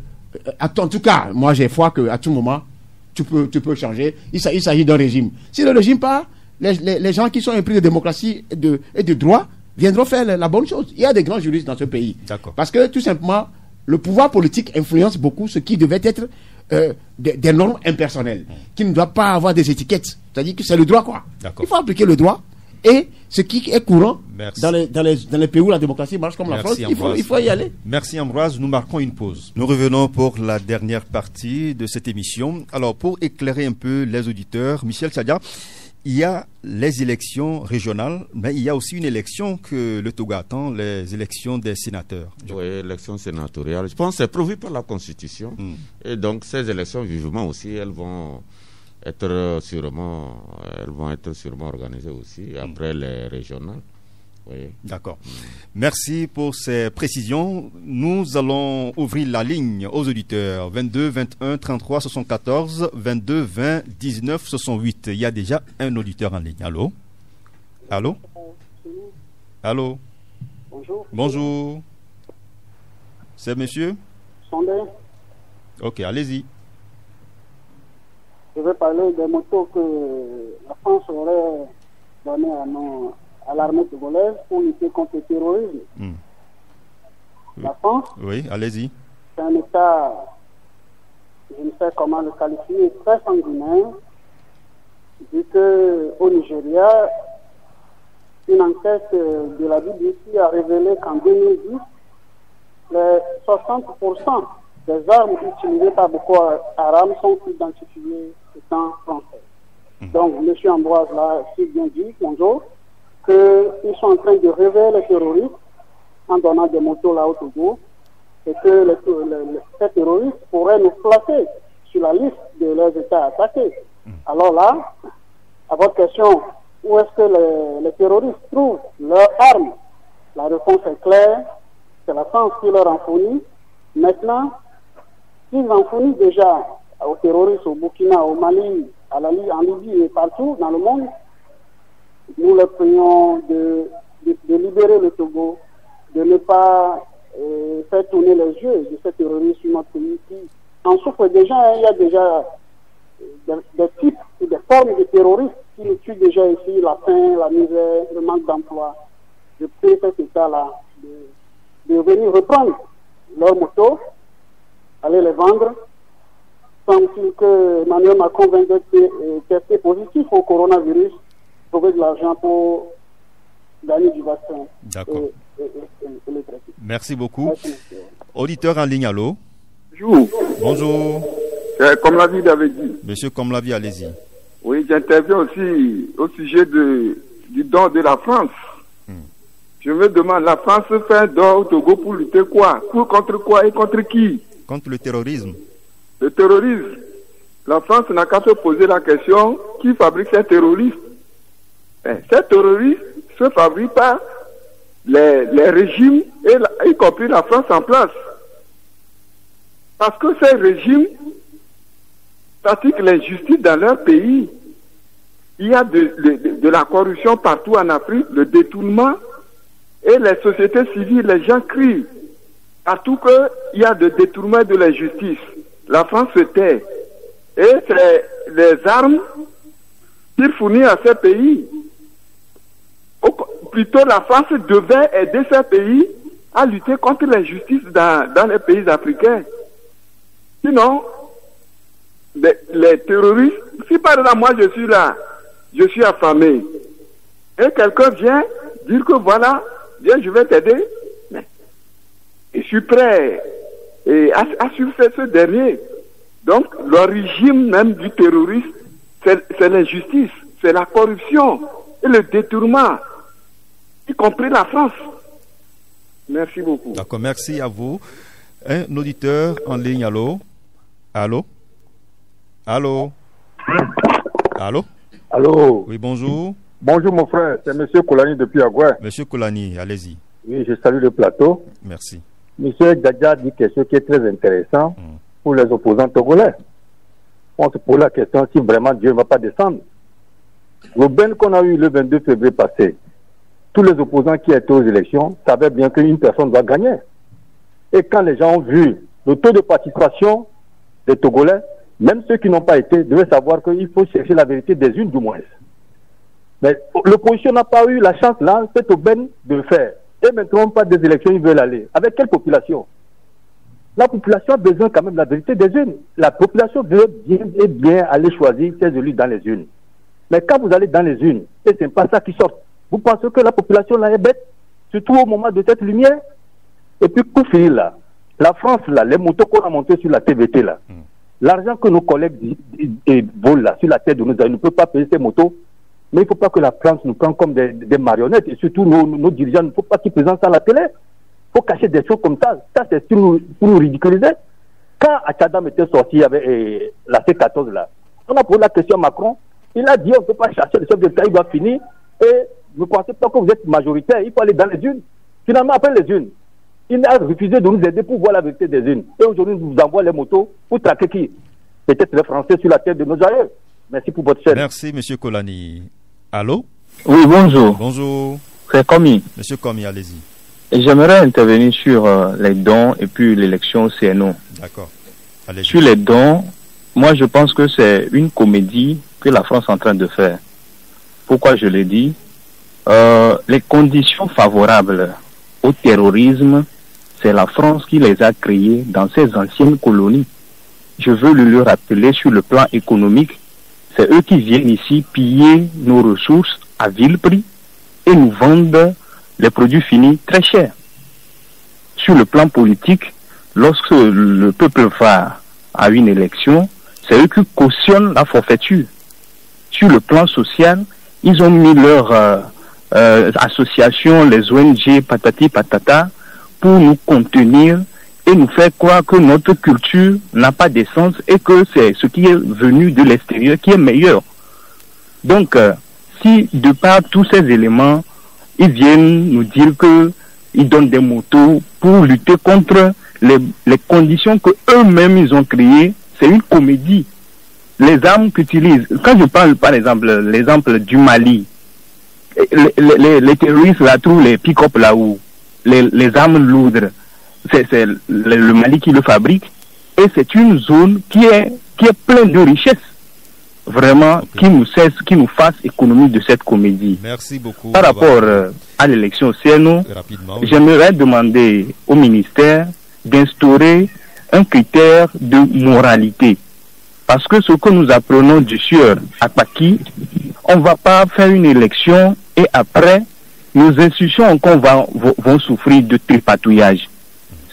en tout cas, moi j'ai foi qu'à tout moment, tu peux changer. Il s'agit d'un régime. Si le régime part, les gens qui sont épris de démocratie et de droit viendront faire la bonne chose. Il y a des grands juristes dans ce pays. D'accord. Parce que tout simplement, le pouvoir politique influence beaucoup ce qui devait être des normes impersonnelles, qui ne doivent pas avoir des étiquettes. C'est-à-dire que c'est le droit, quoi. D'accord. Il faut appliquer le droit. Et ce qui est courant Merci. dans les pays où la démocratie marche comme la France, il faut y aller. Merci Ambroise, nous marquons une pause. Nous revenons pour la dernière partie de cette émission. Alors pour éclairer un peu les auditeurs, Michel Tchadia, il y a les élections régionales, mais il y a aussi une élection que le Togo attend, les élections des sénateurs. Oui, élections sénatoriales. Je pense que c'est prévu par la Constitution. Et donc ces élections, vivement aussi, elles vont être sûrement organisées aussi après les régionales. Oui. D'accord. Merci pour ces précisions. Nous allons ouvrir la ligne aux auditeurs. 22 21 33 74 22 20 19 68. Il y a déjà un auditeur en ligne. Allô? Allô? Allô? Bonjour. Bonjour. C'est monsieur? Sondé. Ok, allez-y. Je vais parler des motos que la France aurait donné à l'armée togolaise pour lutter contre le terrorisme. La France, oui, allez-y. c'est un État, je ne sais comment le qualifier, très sanguinaire, vu qu'au Nigeria, une enquête de la BBC a révélé qu'en 2010, les 60% des armes utilisées par Boko Haram sont identifiées étant françaises. Donc, M. Ambroise l'a si bien dit, bonjour, qu'ils sont en train de révéler les terroristes en donnant des motos là au Togo, et que ces terroristes pourraient nous placer sur la liste de leurs États attaqués. Alors là, à votre question, où est-ce que les terroristes trouvent leurs armes? La réponse est claire, c'est la France qui leur en fournit. Maintenant, s'ils en fournissent déjà aux terroristes au Burkina, au Mali, en Libye et partout dans le monde, nous leur prions de libérer le Togo, de ne pas faire tourner les yeux de ces terroristes sur notre pays qui en souffrent déjà. Il y a déjà des types et des formes de terroristes qui nous tuent déjà ici, la faim, la misère, le manque d'emploi. Je prie cet État-là de venir reprendre leurs motos, aller les vendre. Semble-t-il que Emmanuel Macron vient d'être testé positif au coronavirus, trouver de l'argent pour gagner du vaccin. D'accord. Et le traiter. Merci beaucoup. Merci, monsieur. Auditeur en ligne, allô? Bonjour. Bonjour. Comme la vie l'avait dit. Monsieur Komlavi, allez-y. Oui, j'interviens aussi au sujet du don de la France. Je me demande, la France fait un don au Togo pour lutter quoi? Contre quoi et contre qui? Contre le terrorisme. Le terrorisme. La France n'a qu'à se poser la question, qui fabrique ces terroristes? Ces terroristes se fabriquent par les régimes, y compris la France en place. Parce que ces régimes pratiquent l'injustice dans leur pays. Il y a de la corruption partout en Afrique, le détournement, et les sociétés civiles, les gens crient partout qu'il y a de détournement de la justice. La France se tait. Et c'est les armes qu'il fournit à ces pays. Plutôt, la France devait aider ces pays à lutter contre l'injustice dans les pays africains. Sinon, les terroristes, si par exemple moi je suis là, je suis affamé, et quelqu'un vient dire que voilà, viens, je vais t'aider, je suis prêt à suivre ce dernier. Donc, l'origine même du terrorisme, c'est l'injustice, c'est la corruption et le détournement, y compris la France. Merci beaucoup. D'accord, merci à vous. Un auditeur en ligne, allô? Allô? Allô? Allô? Allô? Oui, bonjour. Bonjour mon frère, c'est M. Kolani depuis Agoué. Monsieur Kolani, allez-y. Oui, je salue le plateau. Merci. M. Djadja dit quelque chose qui est très intéressant pour les opposants togolais. On se pose la question si vraiment Dieu ne va pas descendre. L'aubaine qu'on a eu le 22 février passé, tous les opposants qui étaient aux élections savaient bien qu'une personne doit gagner. Et quand les gens ont vu le taux de participation des Togolais, même ceux qui n'ont pas été devaient savoir qu'il faut chercher la vérité des unes du moins. Mais l'opposition n'a pas eu la chance là, cette aubaine, de le faire. Et maintenant, pas des élections, ils veulent aller. Avec quelle population? La population a besoin quand même de la vérité des unes. La population veut bien aller choisir ses élus dans les unes. Mais quand vous allez dans les unes, et ce n'est pas ça qui sort, vous pensez que la population là est bête, surtout au moment de cette lumière? Et puis pour finir là, la France là, les motos qu'on a montées sur la TVT là, l'argent que nos collègues volent là, sur la tête de nos amis, ne peut pas payer ces motos. Mais il ne faut pas que la France nous prenne comme des marionnettes. Et surtout, nos dirigeants, il ne faut pas qu'ils présentent ça à la télé. Il faut cacher des choses comme ça. Ça, c'est pour nous ridiculiser. Quand Achadam était sorti avec la C14 là, on a posé la question à Macron. Il a dit on ne peut pas chercher le chef de l'État, il doit finir. Et ne pensez pas que vous êtes majoritaire, il faut aller dans les unes. Finalement, après les unes, il a refusé de nous aider pour voir la vérité des unes. Et aujourd'hui, il nous envoie les motos pour traquer qui? Peut-être les Français sur la tête de nos aïeux. Merci pour votre chaîne. Merci, M. Kolani. Allô? Oui, bonjour. Bonjour. C'est Komi. Monsieur Komi, allez-y. J'aimerais intervenir sur les dons et puis l'élection CNO. D'accord. Allez-y. Sur les dons, moi je pense que c'est une comédie que la France est en train de faire. Pourquoi je le dis? Les conditions favorables au terrorisme, c'est la France qui les a créées dans ses anciennes colonies. Je veux le rappeler sur le plan économique. C'est eux qui viennent ici piller nos ressources à vil prix et nous vendent les produits finis très chers. Sur le plan politique, lorsque le peuple va à une élection, c'est eux qui cautionnent la forfaiture. Sur le plan social, ils ont mis leur association, les ONG, patati patata, pour nous contenir et nous faire croire que notre culture n'a pas d'essence et que c'est ce qui est venu de l'extérieur qui est meilleur. Donc, si de par tous ces éléments, ils viennent nous dire qu'ils donnent des motos pour lutter contre les conditions que eux-mêmes ils ont créées, c'est une comédie. Les armes qu'utilisent, quand je parle par exemple, l'exemple du Mali, les terroristes là trouvent les pick-up là-haut, les armes lourdes. c'est le Mali qui le fabrique, et c'est une zone qui est pleine de richesses. Vraiment, qui nous fasse économie de cette comédie. Merci beaucoup. Par rapport à l'élection CNO, j'aimerais demander au ministère d'instaurer un critère de moralité. Parce que ce que nous apprenons du sieur à Paki, on ne va pas faire une élection et après, nos institutions encore vont souffrir de tripatouillage.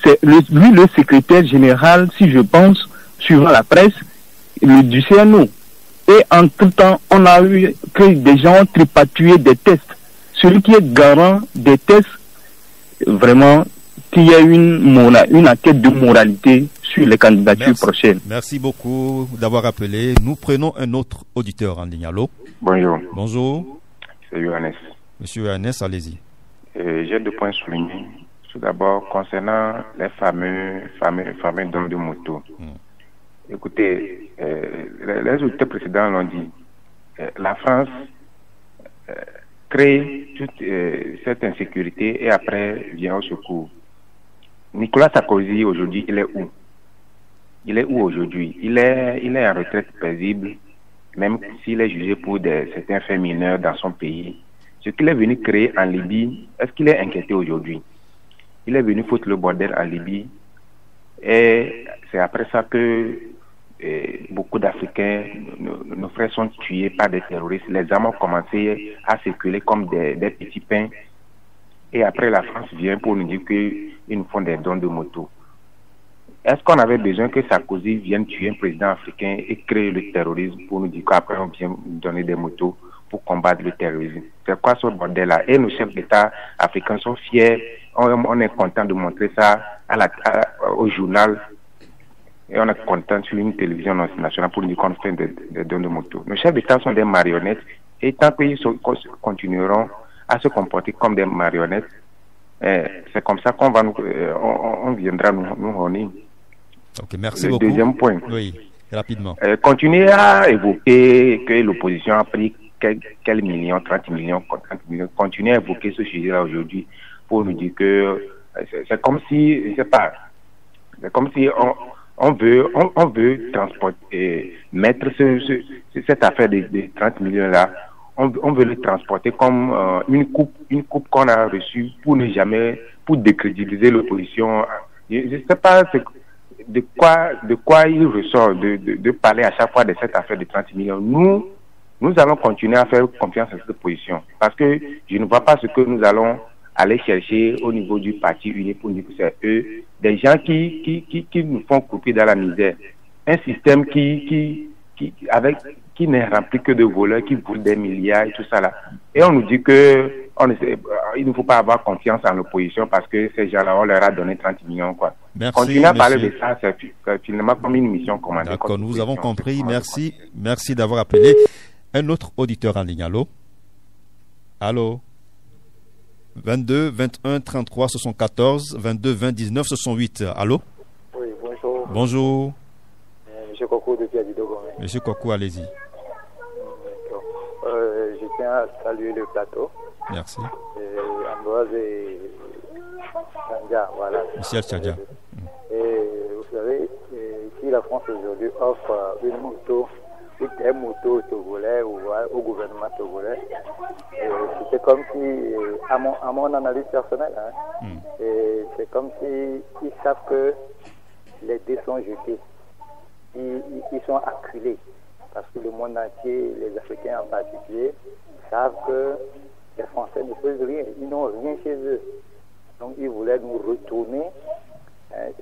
C'est lui le secrétaire général, si je pense, suivant la presse, du CNO. Et en tout temps, on a eu que des gens ont tripatouillé des tests. Celui qui est garant des tests, vraiment, qu'il y ait une enquête de moralité sur les candidatures prochaines. Merci beaucoup d'avoir appelé. Nous prenons un autre auditeur en ligne. Allô? Bonjour. Bonjour. C'est Johannes. Monsieur Johannes, allez-y. J'ai 2 points soulignés. Tout d'abord, concernant les fameux dons de moto. Écoutez, les auditeurs précédents l'ont dit. La France crée toute cette insécurité et après vient au secours. Nicolas Sarkozy, aujourd'hui, il est où? Il est où aujourd'hui? Il est en retraite paisible, même s'il est jugé pour certains faits mineurs dans son pays. Ce qu'il est venu créer en Libye, est-ce qu'il est inquiété aujourd'hui? Il est venu foutre le bordel en Libye. Et c'est après ça que beaucoup d'Africains, nos frères sont tués par des terroristes. Les armes ont commencé à circuler comme des petits pains. Et après, la France vient pour nous dire qu'ils nous font des dons de moto. Est-ce qu'on avait besoin que Sarkozy vienne tuer un président africain et créer le terrorisme pour nous dire qu'après on vient nous donner des motos pour combattre le terrorisme? C'est quoi ce bordel-là? Et nos chefs d'État africains sont fiers. On est content de montrer ça au journal. Et on est content sur une télévision nationale pour nous dire qu'on fait des dons de moto. Nos chefs d'État sont des marionnettes. Et tant qu'ils continueront à se comporter comme des marionnettes, c'est comme ça qu'on va on viendra nous honner. Ok, merci beaucoup. Le deuxième point. Oui, rapidement. Continuer à évoquer que l'opposition a pris quels millions, 30 millions, 40 millions. Continuer à évoquer ce sujet-là aujourd'hui pour nous dire que c'est comme si, je sais pas, c'est comme si on veut transporter, mettre cette affaire de 30 millions-là. On veut le transporter comme une coupe qu'on a reçue pour décrédibiliser l'opposition. Je ne sais pas de quoi il ressort de parler à chaque fois de cette affaire de 30 millions. Nous allons continuer à faire confiance à cette position parce que je ne vois pas ce que nous allons aller chercher au niveau du parti uni pour nous que c'est eux, des gens qui nous font couper dans la misère. Un système qui n'est rempli que de voleurs qui volent des milliards et tout ça là. Et on nous dit que il ne faut pas avoir confiance en l'opposition parce que ces gens-là, on leur a donné 30 millions, quoi. Merci, continuer à parler de ça, c'est finalement comme une mission commandée. D'accord, nous avons compris. Merci d'avoir appelé. Un autre auditeur en ligne. Allô? 22 21 33 74 22 20 19 68. Allô? Oui, bonjour. Bonjour. Monsieur Kokou depuis Adidogo. Monsieur Kokou, allez-y. Je tiens à saluer le plateau. Merci. Ambroise et Tchadja, voilà. Michel Tchadja. Et vous savez, si la France aujourd'hui offre une moto togolais au gouvernement togolais, c'est comme si, à mon analyse personnelle, c'est comme si ils savent que les dés sont jetés. Ils sont acculés. Parce que le monde entier, les Africains en particulier, savent que les Français ne peuvent rien, ils n'ont rien chez eux. Donc ils voulaient nous retourner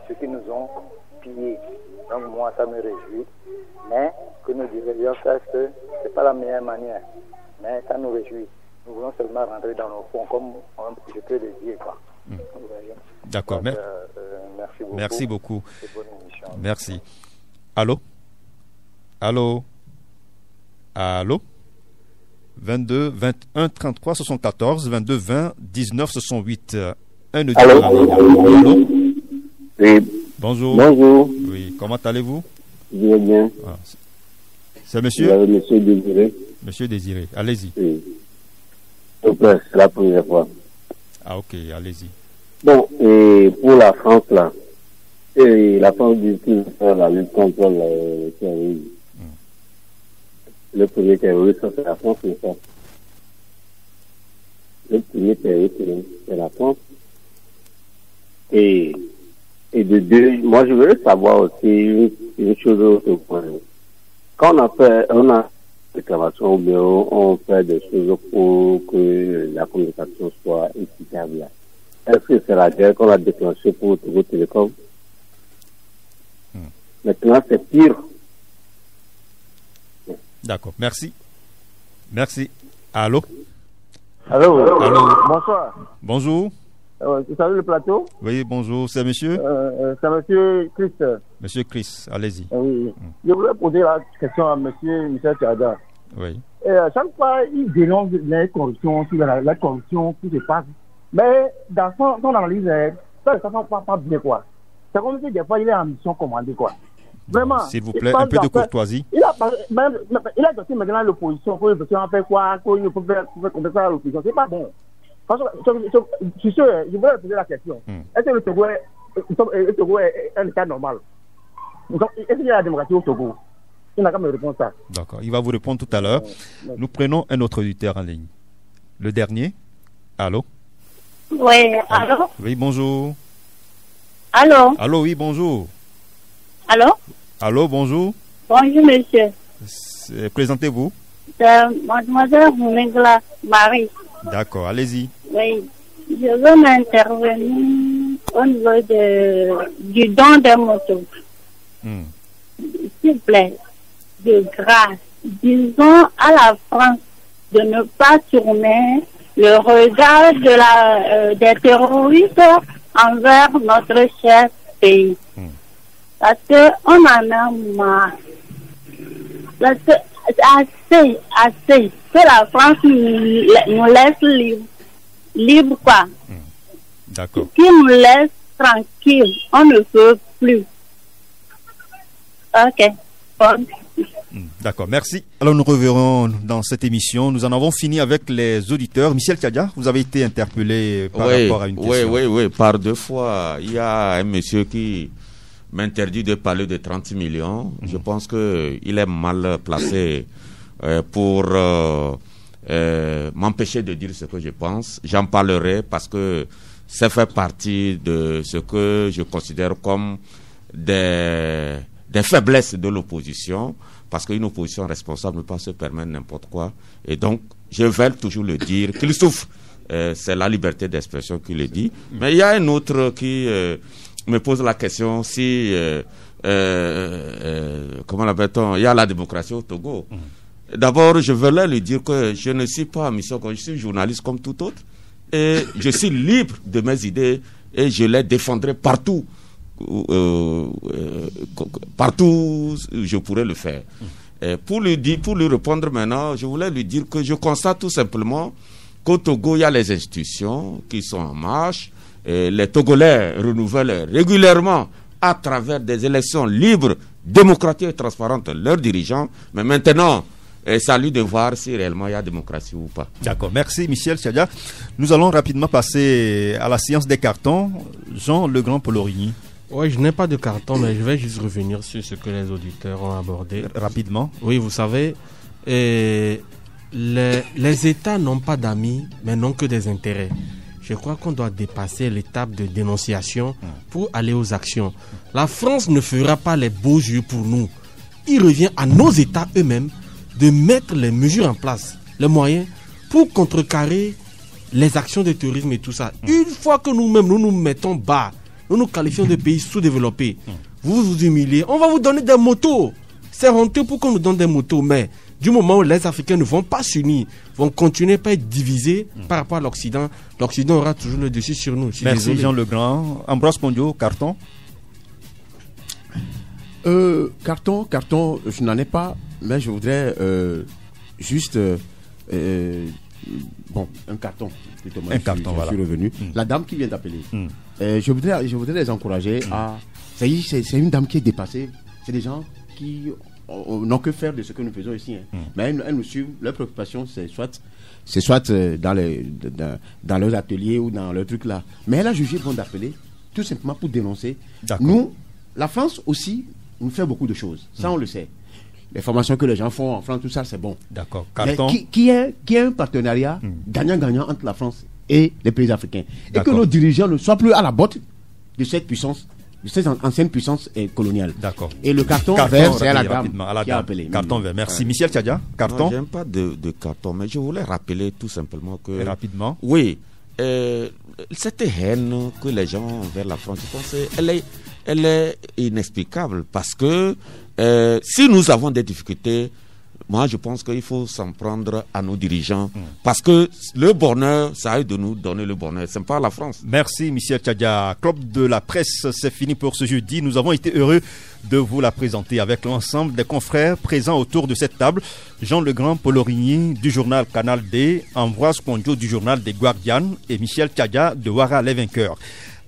ce qu'ils nous ont pillé. Donc moi ça me réjouit. Mais que nos dirigeants sachent que ce n'est pas la meilleure manière. Mais ça nous réjouit. Nous voulons seulement rentrer dans nos fonds, comme je peux le dire. D'accord. Donc, merci beaucoup. Merci beaucoup. Bonne émission. Merci. Allô? Allô? Allô? 22 21 33 74 22 20 19 68. Allô? Allô? Oui. Bonjour. Bonjour. Oui, comment allez-vous? Je vais bien. Ah, c'est monsieur? Monsieur Désiré. Monsieur Désiré, allez-y. Oui. C'est la première fois. Ah ok, allez-y. Bon, et pour la France, là, et la France dit qu'il fait la lutte contre le terrorisme. Le premier terroriste, c'est la France, c'est ça. Le premier terroriste, c'est la France. Et de deux, moi je voudrais savoir aussi une chose autre point. Quand on a réclamation, ou bien on fait des choses pour que la communication soit équitable. Est-ce que c'est la guerre qu'on a déclenchée pour Togo Télécom? Maintenant, c'est pire. D'accord, merci. Merci. Allô? Allô? Allô? Bonsoir. Bonjour. Salut le plateau. Oui, bonjour. C'est monsieur? C'est monsieur Christ. Monsieur Chris, allez-y. Oui. Je voulais poser la question à monsieur Michel Tchada. Oui. Chaque fois, il dénonce la corruption, la corruption qui se passe. Mais dans son analyse, ça ne se passe pas bien, quoi. C'est comme si des fois, il est en mission commandée, quoi. Vraiment. S'il vous plaît, un peu de courtoisie. Il a doté maintenant l'opposition pour l'opposition fait quoi, pour faire comme ça à l'opposition. C'est pas bon. Je suis sûr, je voulais poser la question. Est-ce que le Togo est un État normal? Est-ce qu'il y a la démocratie au Togo? Il n'a qu'à me répondre ça. D'accord, il va vous répondre tout à l'heure. Nous prenons un autre auditeur en ligne. Le dernier. Allô? Oui, allô? Oui, bonjour. Allô? Allô, oui, bonjour. Allô? Allô, bonjour. Bonjour, monsieur. Présentez-vous. C'est mademoiselle Mengla Marie. D'accord, allez-y. Oui, je veux m'intervenir au niveau du don des motos. S'il vous plaît, de grâce, disons à la France de ne pas tourner le regard des terroristes envers notre cher pays. Parce qu'on en a marre. Parce que assez. Que la France nous laisse libre quoi. D'accord. Qui nous laisse tranquille. On ne peut plus. Ok. Bon. D'accord, merci. Alors nous reverrons dans cette émission. Nous en avons fini avec les auditeurs. Michel Tchada, vous avez été interpellé par rapport à une question. Oui, par 2 fois. Il y a un monsieur qui m'interdit de parler de 30 millions. Je pense qu'il est mal placé pour m'empêcher de dire ce que je pense. J'en parlerai parce que ça fait partie de ce que je considère comme des faiblesses de l'opposition, parce qu'une opposition responsable ne peut pas se permettre n'importe quoi. Et donc, je vais toujours le dire, qu'il souffre. C'est la liberté d'expression qui le dit. Mais il y a un autre qui me pose la question si, comment l'appelle-t-on, il y a la démocratie au Togo. D'abord, je voulais lui dire que je ne suis pas en mission, je suis journaliste comme tout autre. Et je suis libre de mes idées et je les défendrai partout. Partout où je pourrais le faire. Pour lui répondre maintenant, je voulais lui dire que je constate tout simplement qu'au Togo, il y a les institutions qui sont en marche. Les Togolais renouvellent régulièrement à travers des élections libres, démocratiques et transparentes leurs dirigeants. Mais maintenant, c'est à lui de voir si réellement il y a démocratie ou pas. D'accord, merci Michel Tchada. Nous allons rapidement passer à la séance des cartons. Jean Legrand Polorigny. Oui, je n'ai pas de carton, mais je vais juste revenir sur ce que les auditeurs ont abordé. Rapidement. Oui, vous savez, les États n'ont pas d'amis, mais n'ont que des intérêts. Je crois qu'on doit dépasser l'étape de dénonciation pour aller aux actions. La France ne fera pas les beaux yeux pour nous. Il revient à nos États eux-mêmes de mettre les mesures en place, les moyens, pour contrecarrer les actions de terrorisme et tout ça. Une fois que nous-mêmes, nous nous mettons bas, nous nous qualifions de pays sous-développés, vous vous humiliez, on va vous donner des motos. C'est honteux pour qu'on nous donne des motos, mais du moment où les Africains ne vont pas s'unir, vont continuer à être divisés par rapport à l'Occident, l'Occident aura toujours le dessus sur nous. Merci Jean Legrand. Ambroise Pondio, carton. Carton, je n'en ai pas, mais je voudrais juste un carton. Un carton, voilà. Je suis revenu. La dame qui vient d'appeler. Je voudrais les encourager à. C'est une dame qui est dépassée. C'est des gens qui n'ont que faire de ce que nous faisons ici. Mais elles nous suivent. Leur préoccupation, c'est soit dans leurs ateliers ou dans leurs trucs là. Mais elle a jugé bon d'appeler, tout simplement pour dénoncer. Nous, la France aussi, nous fait beaucoup de choses. Ça, on le sait. Les formations que les gens font en France, tout ça, c'est bon. D'accord. Mais qui est un partenariat gagnant-gagnant entre la France et les pays africains. Et que nos dirigeants ne soient plus à la botte de cette puissance, de cette ancienne puissance coloniale. D'accord. Et le carton vert, c'est à la dame qui a appelé. Carton vert. Merci. Michel Tchadia, carton. Non, j'aime pas de carton, mais je voulais rappeler tout simplement que... Et rapidement. Oui. Cette haine que les gens ont vers la France, je pense, elle est inexplicable parce que si nous avons des difficultés, moi je pense qu'il faut s'en prendre à nos dirigeants parce que le bonheur, ça aide de nous donner le bonheur, c'est pas la France. Merci Michel Tchadia. Club de la presse, c'est fini pour ce jeudi. Nous avons été heureux de vous la présenter avec l'ensemble des confrères présents autour de cette table. Jean Legrand Paul-Origny du journal Canal D, Ambroise Kondjo du journal des Guardians et Michel Tchadia de Ouara les Vainqueurs.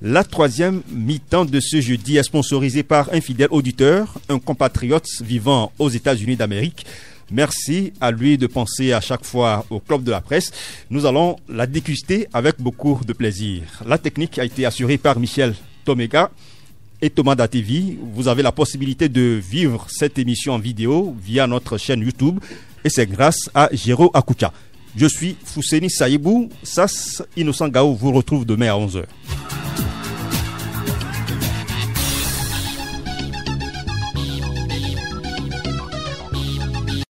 La troisième mi-temps de ce jeudi est sponsorisée par un fidèle auditeur, un compatriote vivant aux États-Unis d'Amérique. Merci à lui de penser à chaque fois au Club de la presse. Nous allons la déguster avec beaucoup de plaisir. La technique a été assurée par Michel Tomega et Thomas Datevi. Vous avez la possibilité de vivre cette émission en vidéo via notre chaîne YouTube et c'est grâce à Géro Akoucha. Je suis Fousseni Saïbou. Sas Innocent Gao vous retrouve demain à 11h.